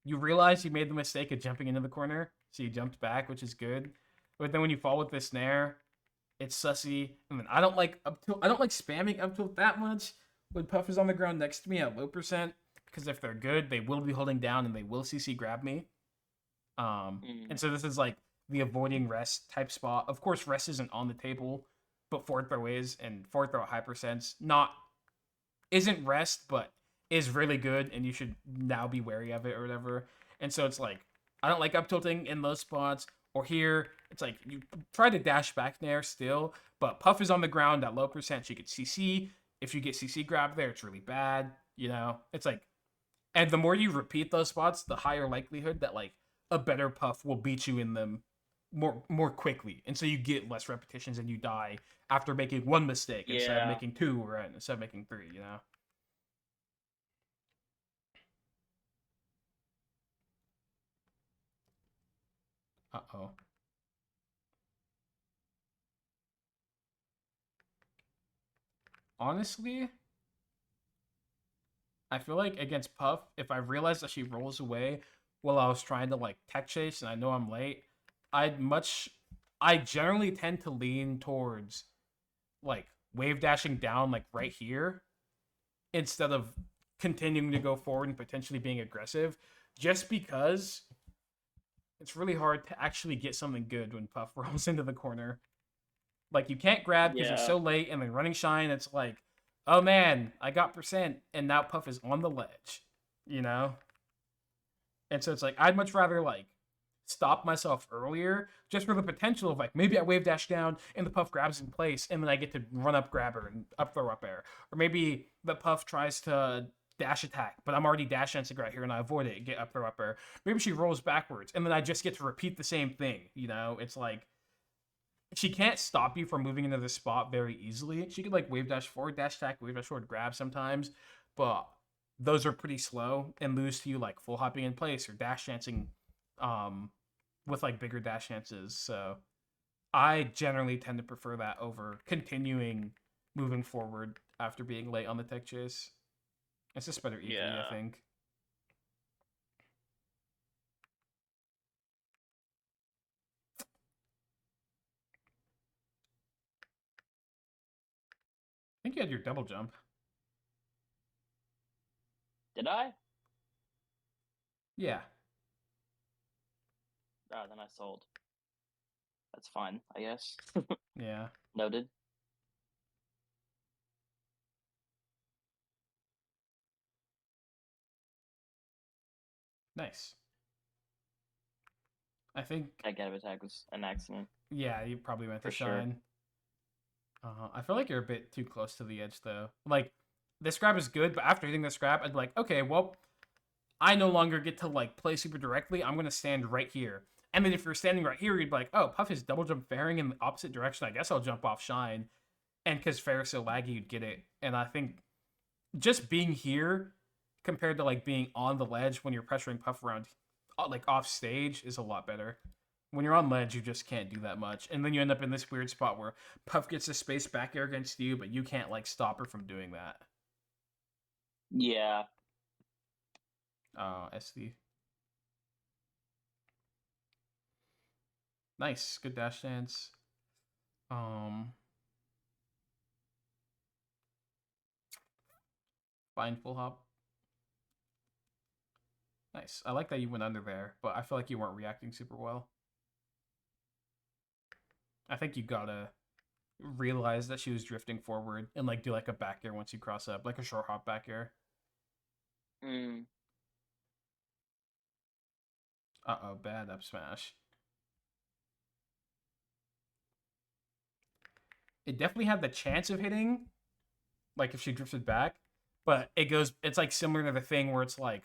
you realize you made the mistake of jumping into the corner, so you jumped back, which is good. But then when you fall with the snare, it's sussy. And then I don't like spamming up tilt that much when Puff is on the ground next to me at low percent because if they're good, they will be holding down and they will CC grab me. Mm. And so this is like the avoiding rest type spot. Of course, rest isn't on the table, but forward throw is, and forward throw at high percents not isn't rest, but is really good, and you should now be wary of it or whatever. And so it's like I don't like up tilting in those spots. Or here, it's like you try to dash back there still, but Puff is on the ground at low percent. She could CC. If you get CC grabbed there, it's really bad. It's like, and the more you repeat those spots, the higher likelihood that like a better Puff will beat you in them more quickly, and so you get less repetitions and you die after making one mistake instead of Yeah. making two or instead of making three. Uh-oh. Honestly, I feel like against Puff, if I realize that she rolls away while I was trying to like tech chase and I know I'm late, I'd much I generally tend to lean towards like wave dashing down like right here instead of continuing to go forward and potentially being aggressive, just because it's really hard to actually get something good when Puff rolls into the corner. Like you can't grab because you're Yeah. so late, and then running shine, it's like, oh man, I got percent, and now Puff is on the ledge, you know. And so it's like I'd much rather like stop myself earlier just for the potential of like maybe I wave dash down and the Puff grabs in place and then I get to run up grab her and up throw up air. Or maybe the Puff tries to dash attack, but I'm already dash dancing right here and I avoid it and get up throw up air. Maybe she rolls backwards and then I just get to repeat the same thing. You know, it's like she can't stop you from moving into the spot very easily. She could like wave dash forward, dash attack, wave dash forward, grab sometimes, but those are pretty slow and lose to you like full hopping in place or dash dancing um, with like bigger dash chances. So I generally tend to prefer that over continuing moving forward after being late on the tech chase. It's just better EV, I Yeah. think. I think you had your double jump. Did I? Yeah, Oh, then I sold. That's fine, I guess. yeah. Noted. Nice. I think, That get of attack was an accident yeah, you probably meant to for sure. shine. I feel like you're a bit too close to the edge, though. Like, this grab is good, but after hitting this grab, I'd be like, okay, well, I no longer get to like play super directly. I'm gonna stand right here. And then if you're standing right here, you'd be like, oh, Puff is double jump fairing in the opposite direction. I guess I'll jump off shine. And because fair is so laggy, you'd get it. And I think just being here compared to like being on the ledge when you're pressuring Puff around like off stage is a lot better. When you're on ledge, you just can't do that much. And then you end up in this weird spot where Puff gets a space back air against you, but you can't like stop her from doing that. Yeah. SD. Nice. Good dash dance. Um, Fine full hop. Nice. I like that you went under there, but I feel like you weren't reacting super well. I think you gotta realize that she was drifting forward and like do like a back air once you cross up, like a short hop back air. Mm. Uh-oh, bad up smash. It definitely had the chance of hitting, like if she drifted back, but it's like similar to the thing where it's like,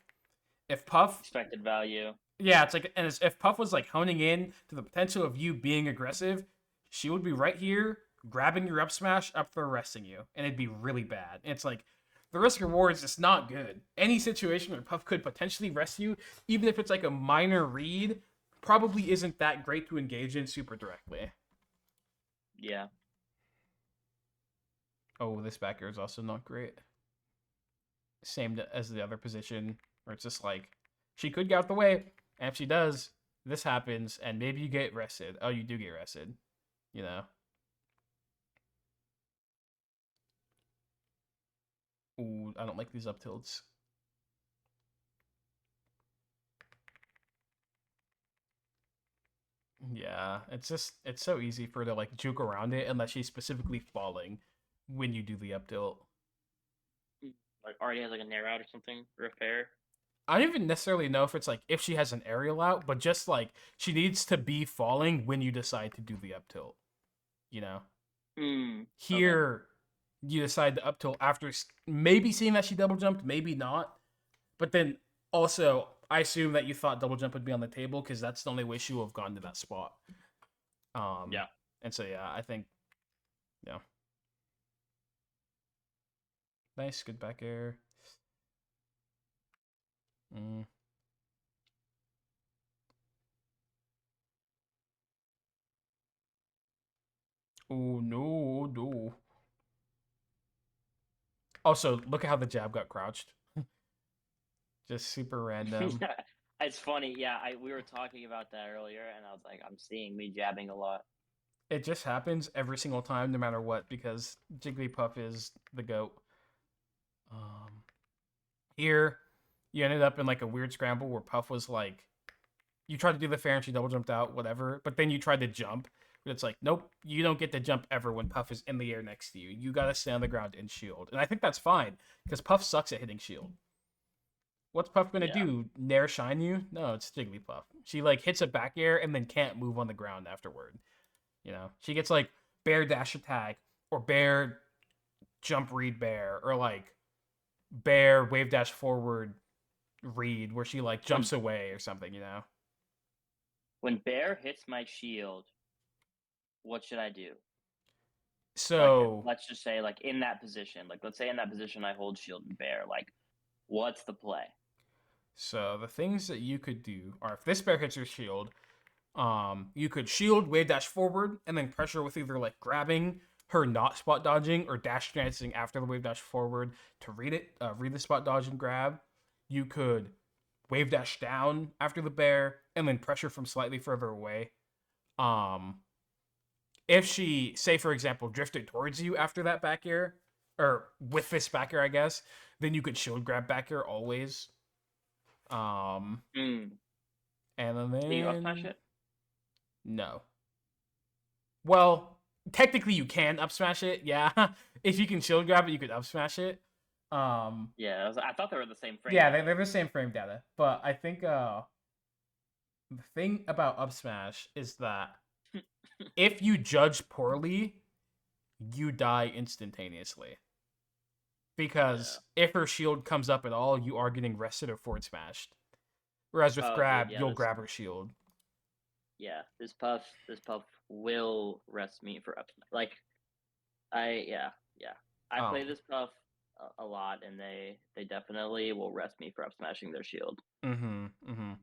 if Puff, Expected value. yeah, it's like, and if Puff was like honing in to the potential of you being aggressive, she would be right here, grabbing your up smash, up throw, resting you, and it'd be really bad. And it's like, the risk reward is just not good. Any situation where Puff could potentially rest you, even if it's like a minor read, probably isn't that great to engage in super directly. Yeah. Oh, this back air is also not great. Same as the other position, where it's just like, she could get out the way, and if she does, this happens, and maybe you get rested. Oh, you do get rested, you know? Ooh, I don't like these up tilts. Yeah, it's so easy for her to like juke around it unless she's specifically falling when you do the up tilt. Like already has like a nair out or something for a fair. I don't even necessarily know if it's like if she has an aerial out, but just like she needs to be falling when you decide to do the up tilt. You know? Mm. Okay. Here you decide to up tilt after maybe seeing that she double jumped, maybe not. But then also, I assume that you thought double jump would be on the table because that's the only way she would have gone to that spot. Um, Yeah. and so yeah, I think yeah, nice, good back air. Mm. Oh no, no. Also, look at how the jab got crouched. Just super random. It's funny. Yeah, we were talking about that earlier, and I was like, I'm seeing me jabbing a lot. It just happens every single time, no matter what, because Jigglypuff is the goat. Um, Here, you ended up in like a weird scramble where Puff was like, you tried to do the fair and she double jumped out, whatever. But then you tried to jump, but it's like, nope, you don't get to jump ever when Puff is in the air next to you. You gotta stay on the ground and shield, and I think that's fine because Puff sucks at hitting shield. What's Puff gonna Yeah. do? Nair shine you? No, it's Jigglypuff. She like hits a back air and then can't move on the ground afterward. You know, she gets like bear dash attack or bear jump read bear or like bear wave dash forward read where she like When jumps away or something. You know. when bear hits my shield, what should I do? Like, So let's just say, like in that position, like let's say in that position I hold shield and bear. Like, what's the play? So the things that you could do are if this bear hits your shield, you could shield, wave dash forward, and then pressure with either like grabbing her, not spot dodging, or dash dancing after the wave dash forward to read it, read the spot dodge and grab. You could wave dash down after the bear, and then pressure from slightly further away. Um, if she, say for example, drifted towards you after that back air, or with this back air, I guess, then you could shield grab back air always. Um, Mm. and Can you up smash then it? no. Well, technically you can up smash it. Yeah, if you can shield grab it, you could up smash it. Um, Yeah, I thought they were the same frame yeah, data. they're the same frame data, but I think the thing about up smash is that if you judge poorly, you die instantaneously. Yeah. Because if her shield comes up at all, you are getting rested or forward smashed. Whereas with Oh, dude. grab, Yeah. you'll grab her shield. Yeah. This puff will rest me for up. Like, yeah. I Um, play this puff a lot, and they definitely will rest me for up smashing their shield. mm-hmm.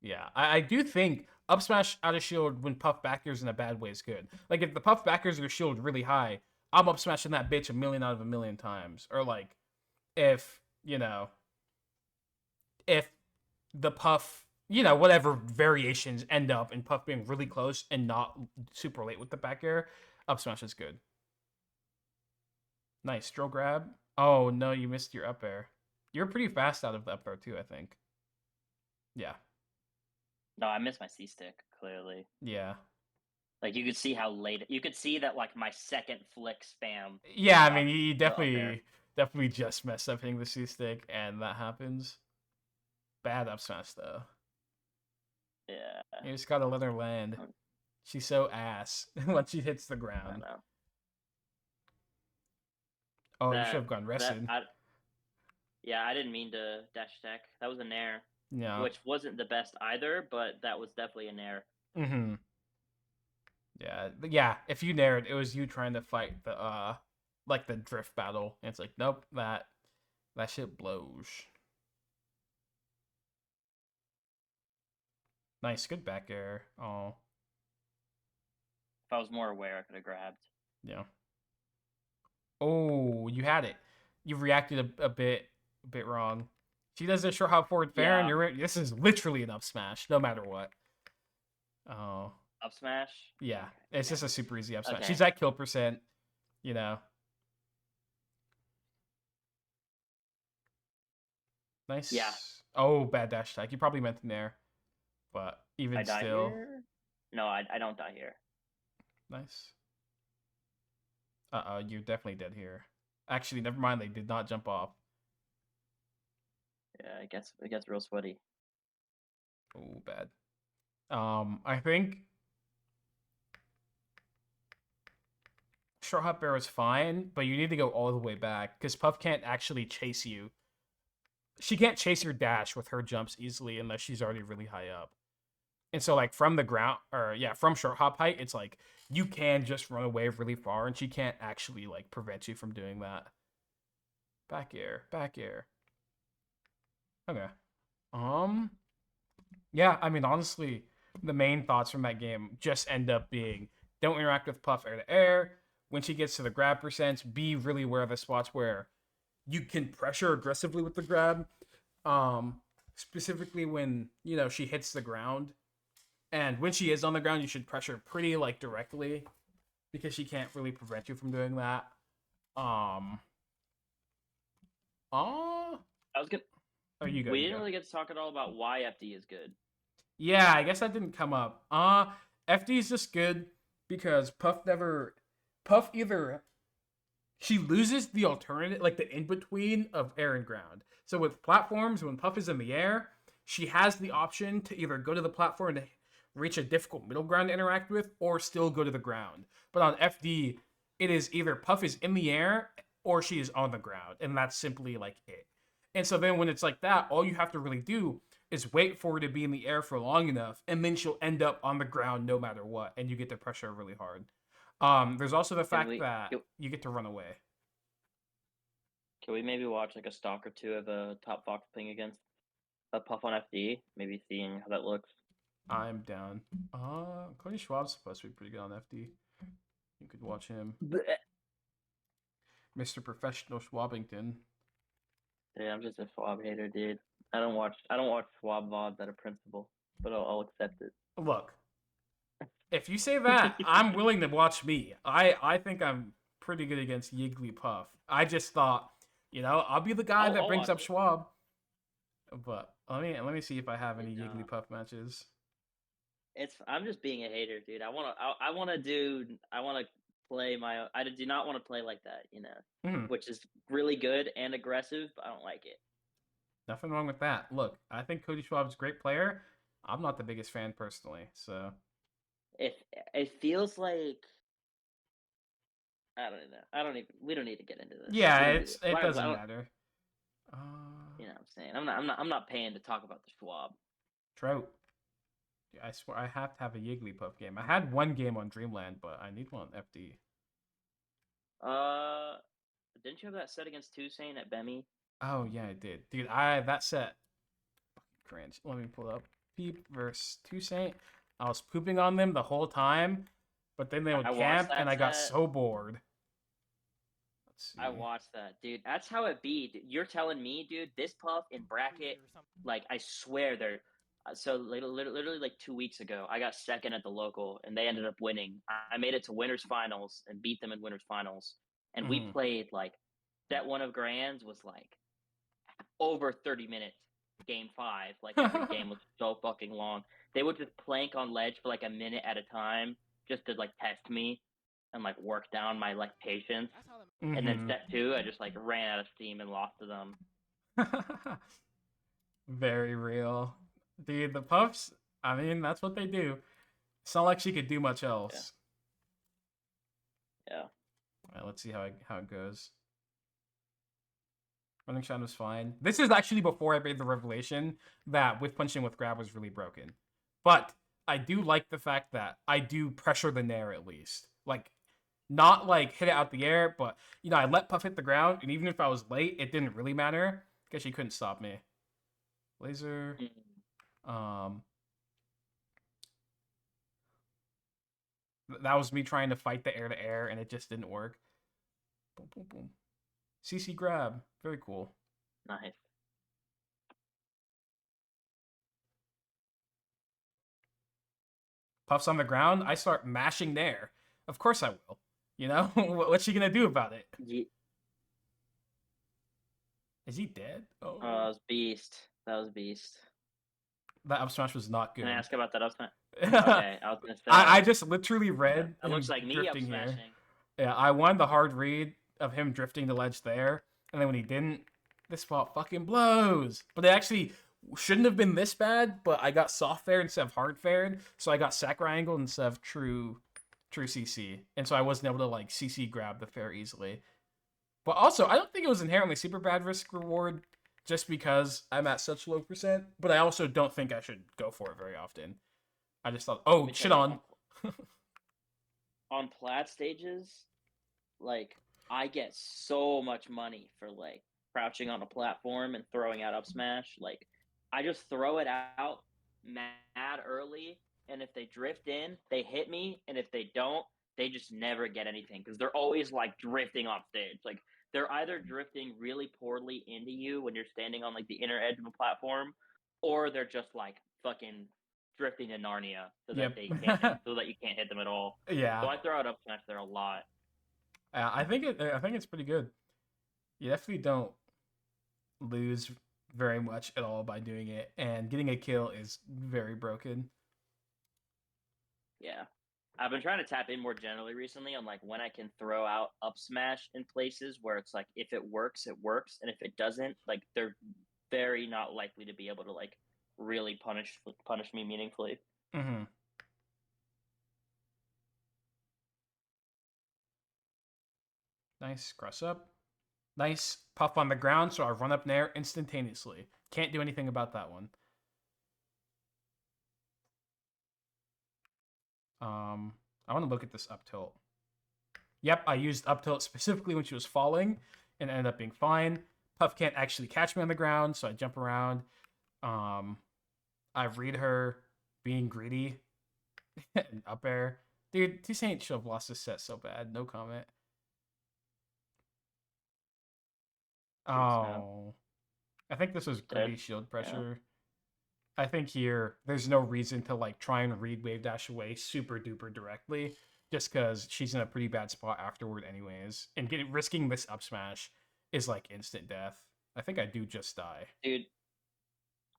Yeah, I do think up smash out of shield when puff backers in a bad way is good. Like if the puff backers your shield really high, I'm up smashing that bitch a million out of a million times. Or like if if the puff whatever variations end up in puff being really close and not super late with the back air, up smash is good. Nice drill grab. Oh no, you missed your up air. You're pretty fast out of the up air too, I think. Yeah, No, I miss my C stick clearly. yeah. Like you could see how late. You could see that like my second flick spam Yeah, I mean, dropped you the up air. definitely just messed up hitting the C stick, and that happens. Bad up smash though. Yeah, You just gotta let her land. She's so ass once she hits the I ground. know Oh, you should that have gone that rested. I yeah I didn't mean to dash attack. That was a nair, Yeah. which wasn't the best either, but that was definitely a nair. Mm-hmm. Yeah. If you nared, it was you trying to fight the like the drift battle. And it's like, nope, that shit blows. Nice, good back air. Oh, If I was more aware, I could have grabbed. yeah. Oh, you had it. You reacted a bit wrong. She does a short hop forward fair, and Yeah, you're right. This is literally an up smash, no matter what. Oh, up smash. yeah. Okay, It's just a super easy up damn. smash. Okay. She's at kill percent, you know. Yeah, Nice. Oh, bad dash attack. You probably meant in there, but I even die still, here. No, I don't die here. nice. You're definitely dead here. Actually, never mind. They did not jump off. Yeah, it gets real sweaty. Oh, bad. I think short hop bear is fine, but you need to go all the way back because Puff can't actually chase you. She can't chase your dash with her jumps easily unless she's already really high up. And so, like from the ground, or yeah, from short hop height, it's like you can just run away really far, and she can't actually like prevent you from doing that. Back air, back air. Okay. Um. Yeah, I mean, honestly, the main thoughts from that game just end up being don't interact with Puff air to air. When she gets to the grab percents, be really aware of the spots where you can pressure aggressively with the grab. Specifically when she hits the ground. And when she is on the ground, you should pressure pretty like directly because she can't really prevent you from doing that. Um. Oh. I was gonna. Oh, you go. We You didn't go. really get to talk at all about why FD is good. Yeah, I guess that didn't come up. FD is just good because Puff either she loses the alternative, like the in between of air and ground. So with platforms, when Puff is in the air, she has the option to either go to the platform to reach a difficult middle ground to interact with, or still go to the ground. But on FD, it is either Puff is in the air or she is on the ground, and that's simply like it. And so then when it's like that, all you have to really do is wait for her to be in the air for long enough, and then she'll end up on the ground no matter what, and you get to pressure her really hard. There's also the Can fact we that can, you get to run away. can we maybe watch like a stock or two of a top Fox playing against a Puff on FD? Maybe seeing how that looks. I'm down. Cody Schwab's supposed to be pretty good on FD. You could watch him. Blech. Mr. Professional Schwabington. Yeah, I'm just a Schwab hater, dude. I don't watch Schwab VODs out of principle, but I'll accept it. Look, if you say that, I'm willing to watch me. I think I'm pretty good against Yigglypuff. I just thought, I'll be the guy that I'll brings watch up it. Schwab. But let me see if I have any No, Yigglypuff matches. I'm just being a hater, dude. I wanna play my. I do not want to play like that, Hmm, which is really good and aggressive, but I don't like it. nothing wrong with that. Look, I think Cody Schwab's a great player. I'm not the biggest fan personally, so If it feels like I don't know. I don't even. We don't need to get into this. We yeah, don't need it. it I doesn't don't. matter. Uh, You know what I'm saying? I'm not paying to talk about the Schwab. Trout. I swear I have to have a Yigglypuff game. I had one game on Dreamland, but I need one on FD. Uh, didn't you have that set against Toussaint at Bemi? Oh yeah, I did, dude. I that set. Cringe. Let me pull up Peep versus Toussaint. I was pooping on them the whole time, but then they would I watched camp, and that I got set. so bored. Let's I see. watched that, dude. That's how it be. You're telling me, dude, this puff in bracket, like I swear they're. So literally like 2 weeks ago, I got second at the local, and they ended up winning. I made it to winners finals and beat them in winners finals, and we Mm. played like that. One of Grands was like over 30 minutes. Game five, like every game was so fucking long. They would just plank on ledge for like a minute at a time, just to like test me and like work down my like patience. And then Mm-hmm. step two, I just like ran out of steam and lost to them. Very real, dude. The puffs. I mean, that's what they do. It's not like she could do much Yeah, else. yeah. All right, let's see how it goes. Running shot was fine. This is actually before I made the revelation that with punching with grab was really broken. But I do like the fact that I do pressure the nair at least. Like, not like hit it out the air, but I let Puff hit the ground, and even if I was late, it didn't really matter because she couldn't stop me. Laser. Mm. Um, that was me trying to fight the air to air, and it just didn't work. Boom, boom, boom. CC grab. Very cool. Nice. Puff's on the ground, I start mashing there. Of course I will. What's she gonna do about it? Is he dead? That Oh, was beast. That was beast. that up smash was not Can I good. ask about that upside? I Okay, I was gonna I say just literally that, read that looks him like me up drifting here. smashing. Yeah, I won the hard read of him drifting the ledge there, and then when he didn't, this spot fucking blows. But it actually shouldn't have been this bad, but I got soft fared instead of hard fared, so I got Sakurai angled instead of true CC, and so I wasn't able to like CC grab the fair easily. But also, I don't think it was inherently super bad risk reward just because I'm at such low percent. But I also don't think I should go for it very often. I just thought, Let oh me tell shit you, on. on plat stages, like I get so much money for like crouching on a platform and throwing out up smash. Like I just throw it out mad early, and if they drift in, they hit me, and if they don't, they just never get anything because they're always like drifting off stage. Like they're either drifting really poorly into you when you're standing on like the inner edge of a platform, or they're just like fucking drifting to Narnia so that Yep. they can't hit, so that you can't hit them at all. So Yeah. I throw out up smash there a lot. I think it's pretty good. You definitely don't lose very much at all by doing it, and getting a kill is very broken. Yeah. I've been trying to tap in more generally recently on like when I can throw out up smash in places where it's like if it works, it works, and if it doesn't, like they're very not likely to be able to like really punish me meaningfully. Mm-hmm. Nice cross up. Nice puff on the ground, so I run up there instantaneously. Can't do anything about that one. Um, I want to look at this up tilt. Yep, I used up tilt specifically when she was falling, and ended up being fine. Puff can't actually catch me on the ground, so I jump around. Um, I read her being greedy and up air. Dude, T Saint should have lost this set so bad. No comment. Jeez, no. Oh, I think this was Dead. greedy shield Yeah. pressure. I think here there's no reason to like try and read wave dash away super duper directly, just because she's in a pretty bad spot afterward anyways, and risking this up smash is like instant death. I think I do just die. Dude,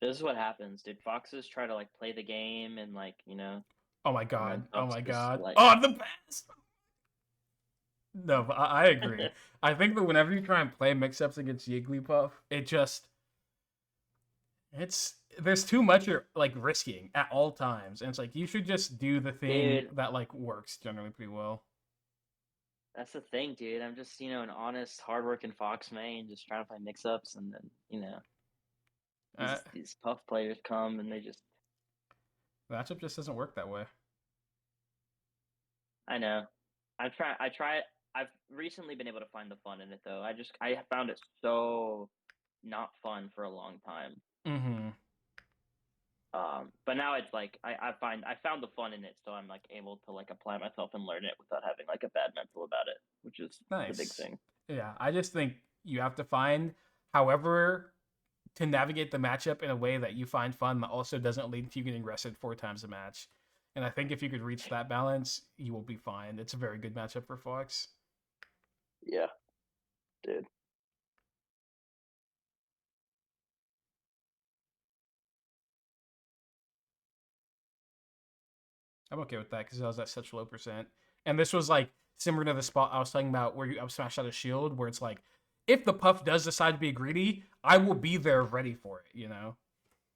this is what happens, dude. Foxes try to like play the game and like, Oh my and then god! Oh Puffs my just god! like Oh, the best. No, but I agree. I think that whenever you try and play mix-ups against Yigglypuff, it's there's too much you're like risking at all times, and it's like you should just do the thing dude, that like works generally pretty well. that's the thing, dude. I'm just, an honest, hardworking Fox main, just trying to play mix ups and then, Uh, these Puff players come and they just the matchup just doesn't work that way. I know. I try it. I've recently been able to find the fun in it though. I found it so not fun for a long time. Mm-hmm. But now it's like I found the fun in it, so I'm like able to like apply myself and learn it without having like a bad mental about it, which is the big Nice. thing. Yeah, I just think you have to find, however, to navigate the matchup in a way that you find fun that also doesn't lead to you getting rested 4 times a match. And I think if you could reach that balance, you will be fine. It's a very good matchup for Fox. Yeah, dude. I'm okay with that because I was at such low percent. And this was like similar to the spot I was talking about where you up smash out a shield, where it's like, if the Puff does decide to be greedy, I will be there ready for it, you know?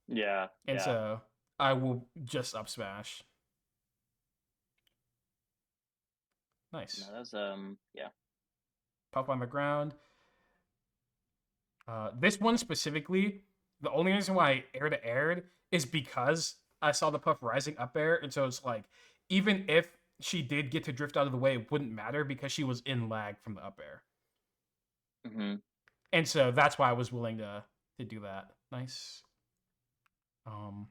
Yeah, And yeah. so I will just up smash. No, Nice. that was yeah. Puff on the ground. This one specifically, the only reason why I air to aired is because I saw the Puff rising up air, and so it's like, even if she did get to drift out of the way, it wouldn't matter because she was in lag from the up air. Hmm. And so that's why I was willing to do that. Nice. Um,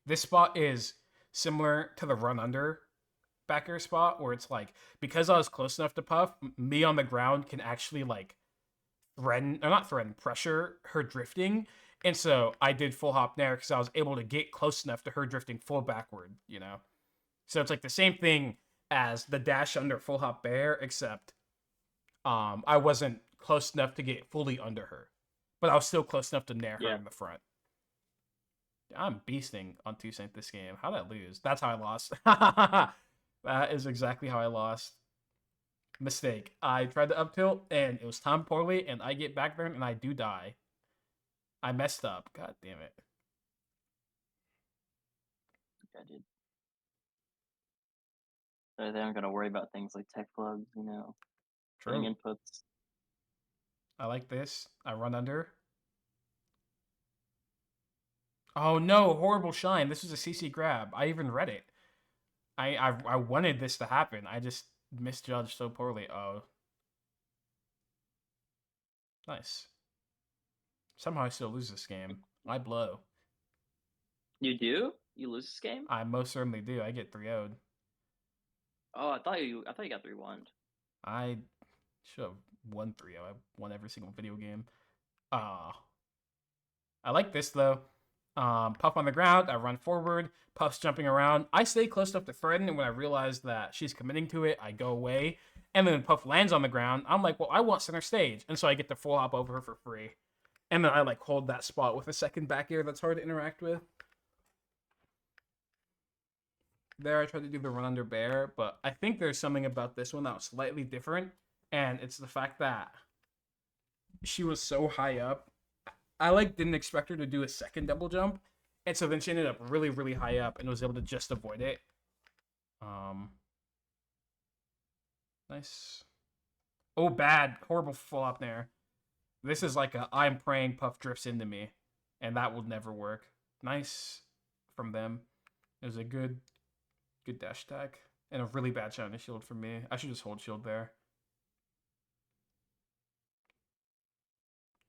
this spot is similar to the run under backer spot where it's like, because I was close enough to Puff, me on the ground can actually like threaten, or not threaten, pressure her drifting. And so I did full hop there because I was able to get close enough to her drifting full backward, you know? So it's like the same thing as the dash under full hop bear, except I wasn't close enough to get fully under her, but I was still close enough to nair her Yeah. in the front. I'm beasting on 2 Cent this game. How did I lose? That's how I lost. That is exactly how I lost. Mistake. I tried to up tilt and it was timed poorly, and I get back there and I do die. I messed up. God damn it. Yeah, dude. So they aren't gonna worry about things like tech plugs, getting True. inputs. I like this. I run under. Oh no, horrible shine. This was a CC grab. I even read it. I wanted this to happen. I just misjudged so poorly. Oh, nice. Somehow I still lose this game. I blow. You do? You lose this game? I most certainly do. I get 3-0'd. Oh, I thought you got 3-1. I should have won 3-0. I won every single video game. Ah. I like this though. Puff on the ground, I run forward. Puff's jumping around. I stay close enough to threaten, and when I realize that she's committing to it, I go away. And then when Puff lands on the ground, I'm like, well, I want center stage. And so I get to full hop over her for free. And then I like hold that spot with a second back air that's hard to interact with. There, I tried to do the run under bear, but I think there's something about this one that was slightly different. And it's the fact that she was so high up. I like didn't expect her to do a second double jump. And so then she ended up really, really high up and was able to just avoid it. Nice. Oh, bad. Horrible fall up there. This is like a I'm praying Puff drifts into me. And that will never work. Nice from them. It was a good dash attack. And a really bad shiny shield from me. I should just hold shield there.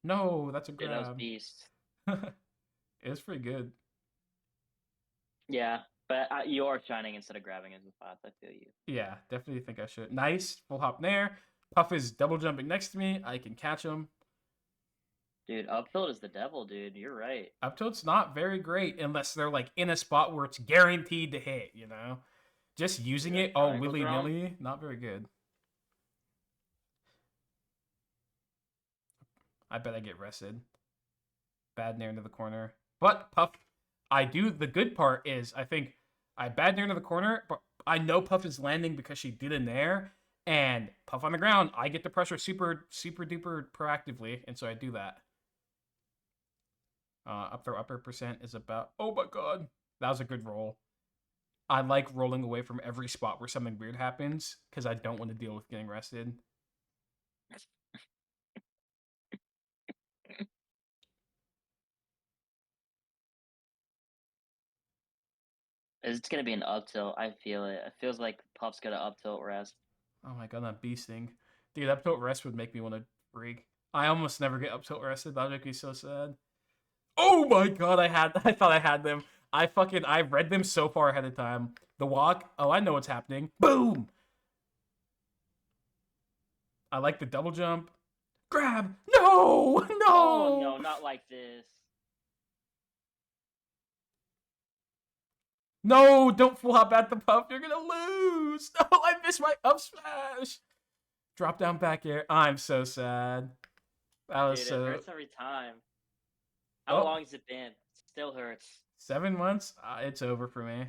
No, that's a Dude, that was grab. beast. It was pretty good. Yeah, but you are shining instead of grabbing as a bot. I feel you. Yeah, definitely think I should. Nice. Full hop there. Puff is double jumping next to me. I can catch him. Dude, up tilt is the devil, dude. You're right. Up tilt's not very great unless they're like in a spot where it's guaranteed to hit, you know? Just using Dude, it all triangle willy drum. nilly, not very good. I bet I get rested. Bad nair into the corner. But Puff, I do. The good part is I think I bad nair into the corner, but I know Puff is landing because she did a nair. And Puff on the ground, I get the pressure super, super duper proactively. And so I do that. Up throw upper percent is about. Oh my god. That was a good roll. I like rolling away from every spot where something weird happens because I don't want to deal with getting rested. It's gonna be an up tilt. I feel it. It feels like Puff's gonna up tilt rest. Oh my god, that beasting. Dude, up tilt rest would make me want to freak. I almost never get up tilt rested. That would make me so sad. Oh my god, I thought I had them. I read them so far ahead of time. The walk, oh, I know what's happening. Boom! I like the double jump. Grab! No! Oh no, No! not like this. No, don't full hop at the Puff. You're gonna lose. No, I missed my up smash. Drop down back air. I'm so sad. That was Dude, it so. hurts every time. How Oh, long has it been? Still hurts. 7 months. It's over for me.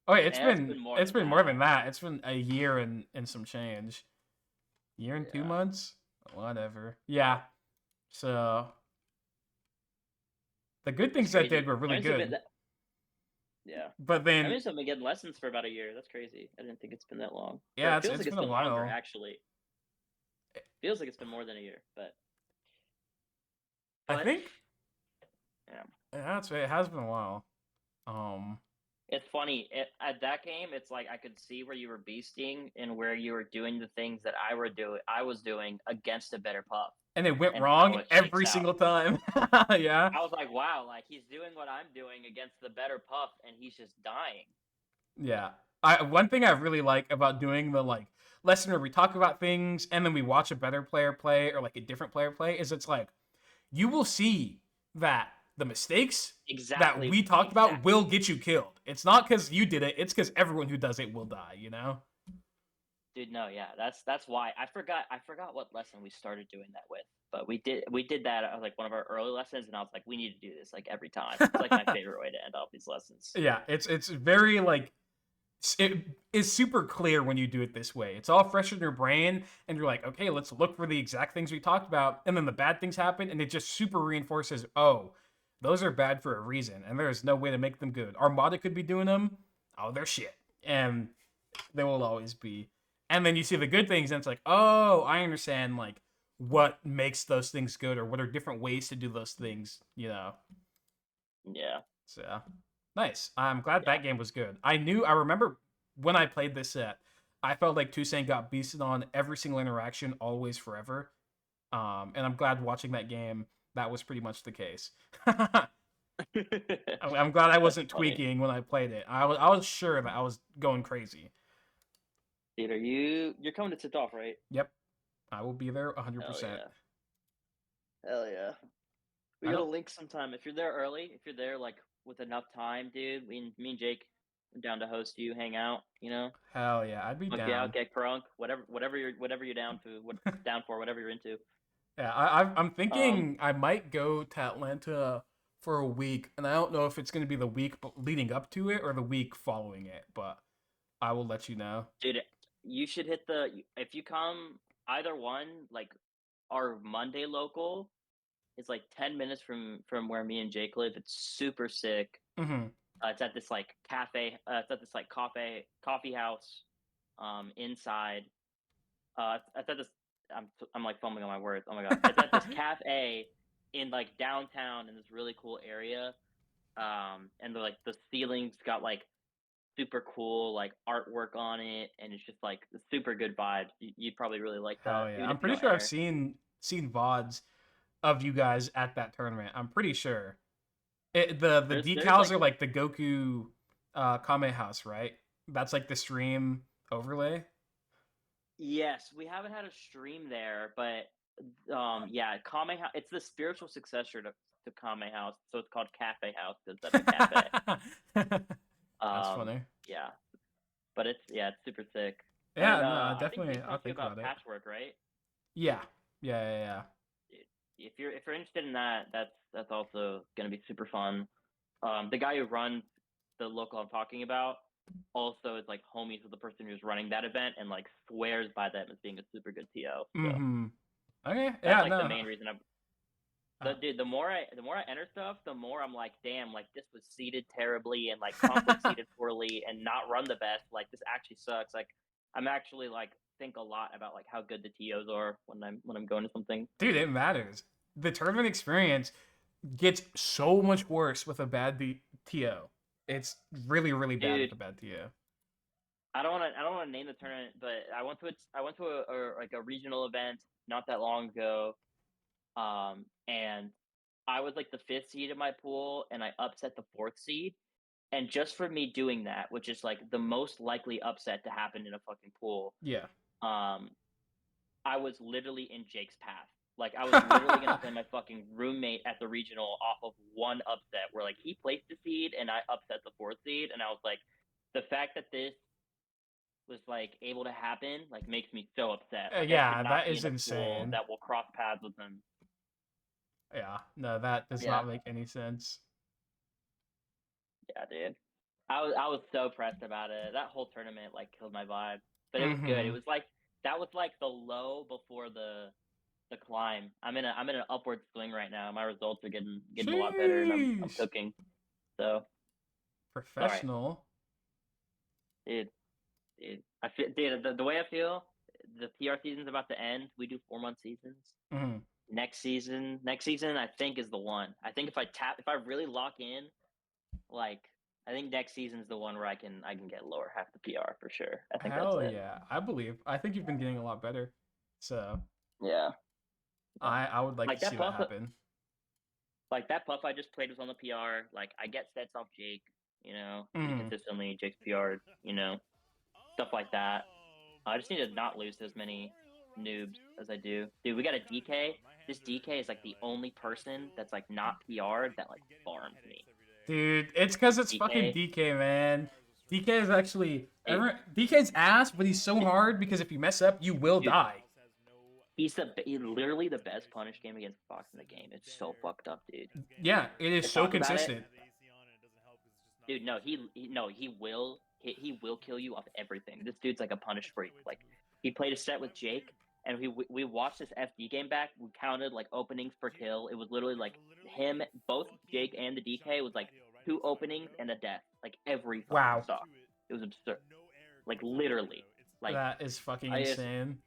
Oh, wait, Yeah, it's been more it's than been more that. than that. It's been a year and some change. Year and two Yeah. months. Whatever. Yeah. So the good It's things I did crazy. were really good, Yeah. but I then mean, I've been getting lessons for about a year. That's crazy. I didn't think it's been that long. Or yeah, it feels it's like it's been a been longer, while. actually. Feels like it's been more than a year, but I but think yeah. yeah, it has been a while. Um, It's funny. At that game, it's like I could see where you were beasting and where you were doing the things that I was doing against a better pup and it went and how wrong it shakes every out. single time. Yeah. I was like, wow, like he's doing what I'm doing against the better pup and he's just dying. Yeah. One thing I really like about doing the like lesson where we talk about things and then we watch a better player play or like a different player play is it's like you will see that the mistakes that Exactly. we talked about Exactly. will get you killed. It's not because you did it, it's because everyone who does it will die, you know? Dude, no, yeah, that's why I forgot what lesson we started doing that with, but we did that like one of our early lessons, and I was like, we need to do this like every time. It's like my favorite way to end off these lessons. Yeah, it's very like it is super clear when you do it this way. It's all fresh in your brain, and you're like, okay, let's look for the exact things we talked about, and then the bad things happen, and it just super reinforces, oh, those are bad for a reason, and there is no way to make them good. Armada could be doing them. Oh, they're shit, and they will always be. And then you see the good things, and it's like, oh, I understand, like what makes those things good, or what are different ways to do those things, you know. Yeah, So nice. I'm glad yeah. that game was good. I remember when I played this set, I felt like Toussaint got beasted on every single interaction, always forever. And I'm glad watching that game, that was pretty much the case. I'm glad I That's wasn't funny. tweaking when I played it. I was sure that I was going crazy. Dude, you're coming to tip off, right? Yep, I will be there Hell 100%. yeah. Hell yeah. We I gotta don't. link sometime. If you're there early, if you're there like with enough time, dude, me and Jake are down to host you, hang out, Hell yeah, I'd be smoke you out, down. get crunk, whatever you're down to, down for, whatever you're into. Yeah, I'm Um, thinking I might go to Atlanta for a week, and I don't know if it's gonna be the week leading up to it or the week following it, but I will let you know. dude, you should hit if you come either one, like our Monday local is like 10 minutes from where me and Jake live. It's super sick. Hmm. It's at this like cafe. It's at this like coffee house, inside. It's at this. I'm like fumbling on my words. Oh my god! It's at this cafe in like downtown in this really cool area. And the ceiling's got like super cool like artwork on it, and it's just like super good vibes. You'd probably really like that, Hell yeah, even if I'm you pretty don't sure I've enter. seen VODs of you guys at that tournament. I'm pretty sure. The There's decals like are like the Goku Kame House, right? That's like the stream overlay. yes, we haven't had a stream there, but yeah, Kame House. It's the spiritual successor to Kame House, so it's called Cafe House because that's a cafe. That's Um, funny. yeah, but it's super sick. Yeah, And no, I I think definitely Jake I'll talked to you think about about it. patchwork, right? Yeah, yeah. Dude, if you're interested in that, that's also gonna be super fun. The guy who runs the local I'm talking about also is like homies with the person who's running that event and like swears by them as being a super good TO. So Mm-hmm. Okay, that's yeah, like the no. main reason I'm. Uh, Dude, the more I enter stuff, the more I'm like, damn, like this was seeded terribly and like comp was seeded poorly and not run the best. Like this actually sucks. Like I'm actually like think a lot about like how good the TOs are when I'm going to something. Dude, it matters. The tournament experience gets so much worse with a bad TO. It's really, really bad with Dude, a bad TO. I don't want to name the tournament, but I went to a regional event not that long ago. And I was like the fifth seed in my pool, and I upset the fourth seed. And just for me doing that, which is like the most likely upset to happen in a fucking pool, Yeah. um, I was literally in Jake's path. Like I was literally gonna play my fucking roommate at the regional off of one upset where like he placed the seed and I upset the fourth seed, and I was like, the fact that this was like able to happen like makes me so upset. Like I should Yeah, not that be is in a pool insane. that will cross paths with him. Yeah, no, that does Yeah, not make any sense. yeah, dude. I was so pressed about it. That whole tournament like killed my vibe, but it was good. It Mm-hmm. was like that was like the low before the climb. I'm in an upward swing right now. My results are getting a lot better, and I'm Sheesh. cooking. So it's all right, Professional. dude. Dude, I feel, dude. The way I feel, the PR season's about to end. We do 4 month seasons. Mm-hmm. Next season, I think is the one. I think if I really lock in, like, I think next season's the one where I can get lower half the PR for sure. I think that's Hell it. yeah, I believe. I think you've been getting a lot better. So Yeah, yeah. I would like to Like see that that puff, happen. like that puff I just played was on the PR. Like I get sets off Jake, pretty Mm. consistently. Jake's PR'd, stuff like that. I just need to not lose as many noobs as I do. Dude, we got a DK. This DK is like the only person that's like not PR'd that like farms me. Dude, it's because it's fucking DK, DK, man. DK is actually dude, DK's ass, but he's so hard because if you mess up, you will dude, die. he's literally the best punish game against Fox in the game. It's so fucked up, dude. Yeah, it is To so talk about it, consistent. dude. No, he will kill you off everything. This dude's like a punish freak. Like he played a set with Jake, and we watched this FD game back. We counted like openings per kill. It was literally like him, both Jake and the DK was like two openings and a death, like every fucking Wow, stock. It was absurd. Like literally, like that is fucking I just insane.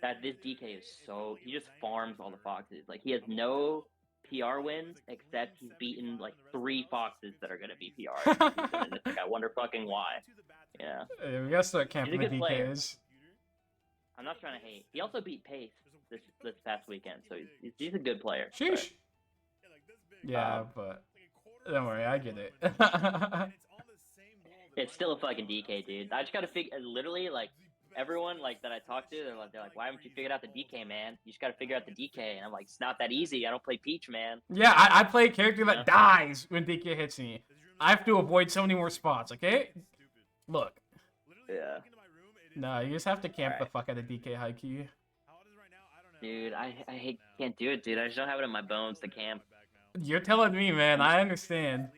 that this DK is so he just farms all the foxes. Like he has no PR wins except he's beaten like three foxes that are gonna be PRs this season, and it's like I wonder fucking why. Yeah, We gotta start he's a camping the good player. DKs. I'm not trying to hate. He also beat Pace this past weekend, so he's a good player. But Sheesh. Yeah, um, but don't worry, I get it. it's still a fucking DK, dude. I just gotta figure. Literally, like everyone like that I talk to, they're like, why haven't you figured out the DK, man? You just got to figure out the DK. And I'm like, it's not that easy. I don't play Peach, man. Yeah, I play a character You that know? dies when DK hits me. I have to avoid so many more spots, okay? Look. Yeah. No, you just have to All camp the right, fuck out of DK high key. dude. Can't do it, dude. I just don't have it in my bones to camp. You're telling me, man. I'm just I understand.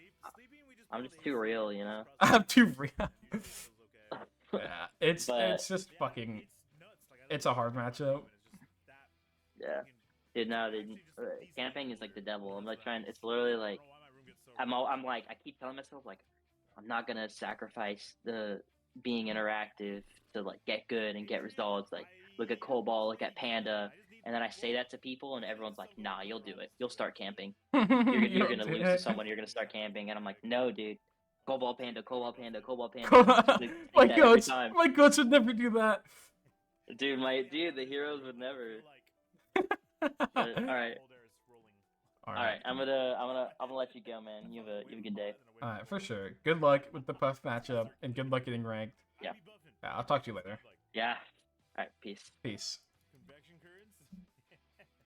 I'm just too real, you know. I'm too real. Yeah, it's But just fucking. It's a hard matchup. yeah, dude. No, dude. Camping is like the devil. I'm like trying. It's literally like I'm like I keep telling myself like I'm not gonna sacrifice the being interactive to like get good and get results. Like look at Cobalt, look at Panda, and then I say that to people, and everyone's like, "Nah, you'll do it. You'll start camping. You're You'll gonna do lose to it. someone. You're gonna start camping." And I'm like, "No, dude. Cobalt Panda, Cobalt Panda, Cobalt Panda. Just My say that every goats, time, my goats would never do that. dude. The heroes would never. But all right, All all right, right. I'm gonna let you go, man. You have a good day. all right, for sure. Good luck with the Puff matchup, and good luck getting ranked. Yeah, Yeah, I'll talk to you later. yeah. All right, peace. Peace.